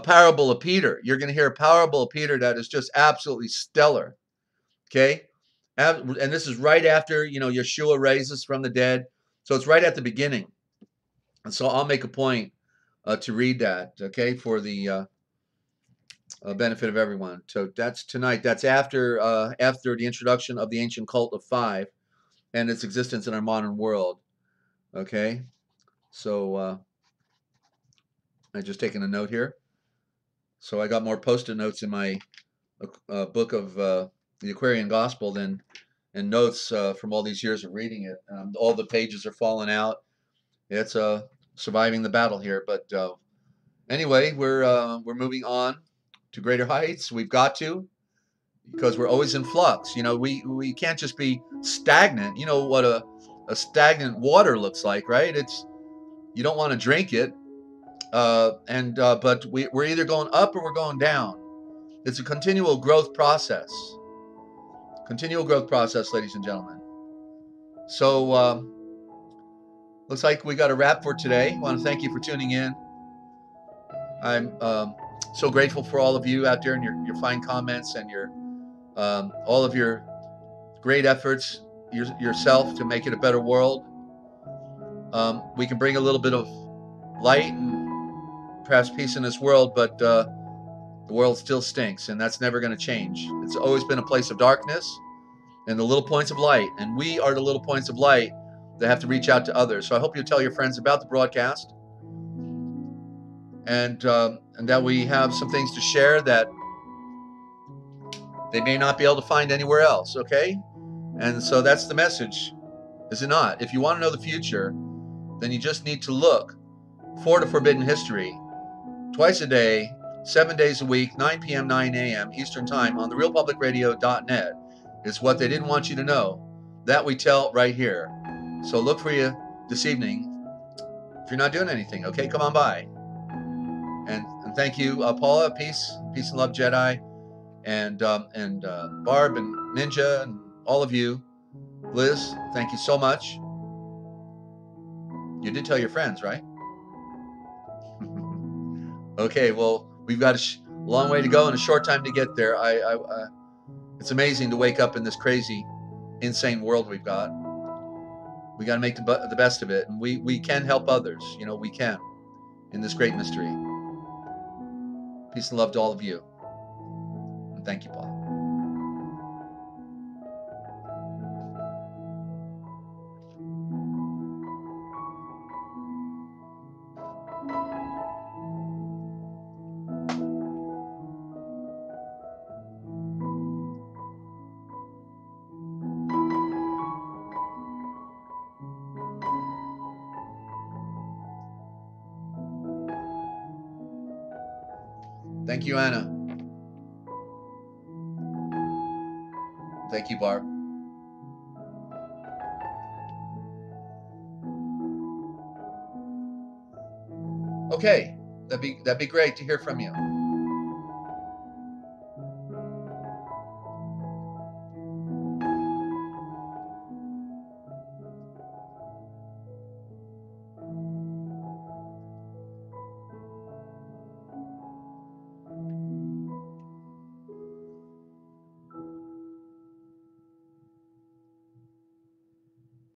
parable of Peter. You're going to hear a parable of Peter that is just absolutely stellar. Okay, and this is right after Yeshua raises from the dead, so it's right at the beginning. And so I'll make a point to read that. Okay, for the benefit of everyone. So that's tonight. That's after the introduction of the ancient cult of 5 and its existence in our modern world. Okay, so I'm just taking a note here. So I got more post-it notes in my book of the Aquarian Gospel and notes from all these years of reading it. All the pages are falling out. It's surviving the battle here, but anyway, we're moving on to greater heights. We've got to, because we're always in flux. We can't just be stagnant. You know what a stagnant water looks like, right? You don't want to drink it, but we're either going up or we're going down. It's a continual growth process. Continual growth process, ladies and gentlemen. So looks like we got a wrap for today. I want to thank you for tuning in. I'm so grateful for all of you out there and your fine comments and your all of your great efforts yourself to make it a better world. We can bring a little bit of light and perhaps peace in this world, but the world still stinks, and that's never going to change. It's always been a place of darkness and the little points of light, and we are the little points of light that have to reach out to others. So I hope you tell your friends about the broadcast, and that we have some things to share that they may not be able to find anywhere else. Okay, and so that's the message, is it not? If you want to know the future, then you just need to look for the forbidden history twice a day, 7 days a week, 9 p.m., 9 a.m. Eastern Time on therealpublicradio.net is what they didn't want you to know. That we tell right here. So look for you this evening. If you're not doing anything, okay, come on by. And thank you, Paula. Peace and love, Jedi, and Barb and Ninja and all of you. Liz, thank you so much. You did tell your friends, right? Okay, well, we've got a long way to go and a short time to get there. It's amazing to wake up in this crazy, insane world we've got. We got to make the best of it, and we can help others. We can in this great mystery. Peace and love to all of you. And thank you, Paul. Thank you, Anna. Thank you, Barb. Okay, that'd be great to hear from you.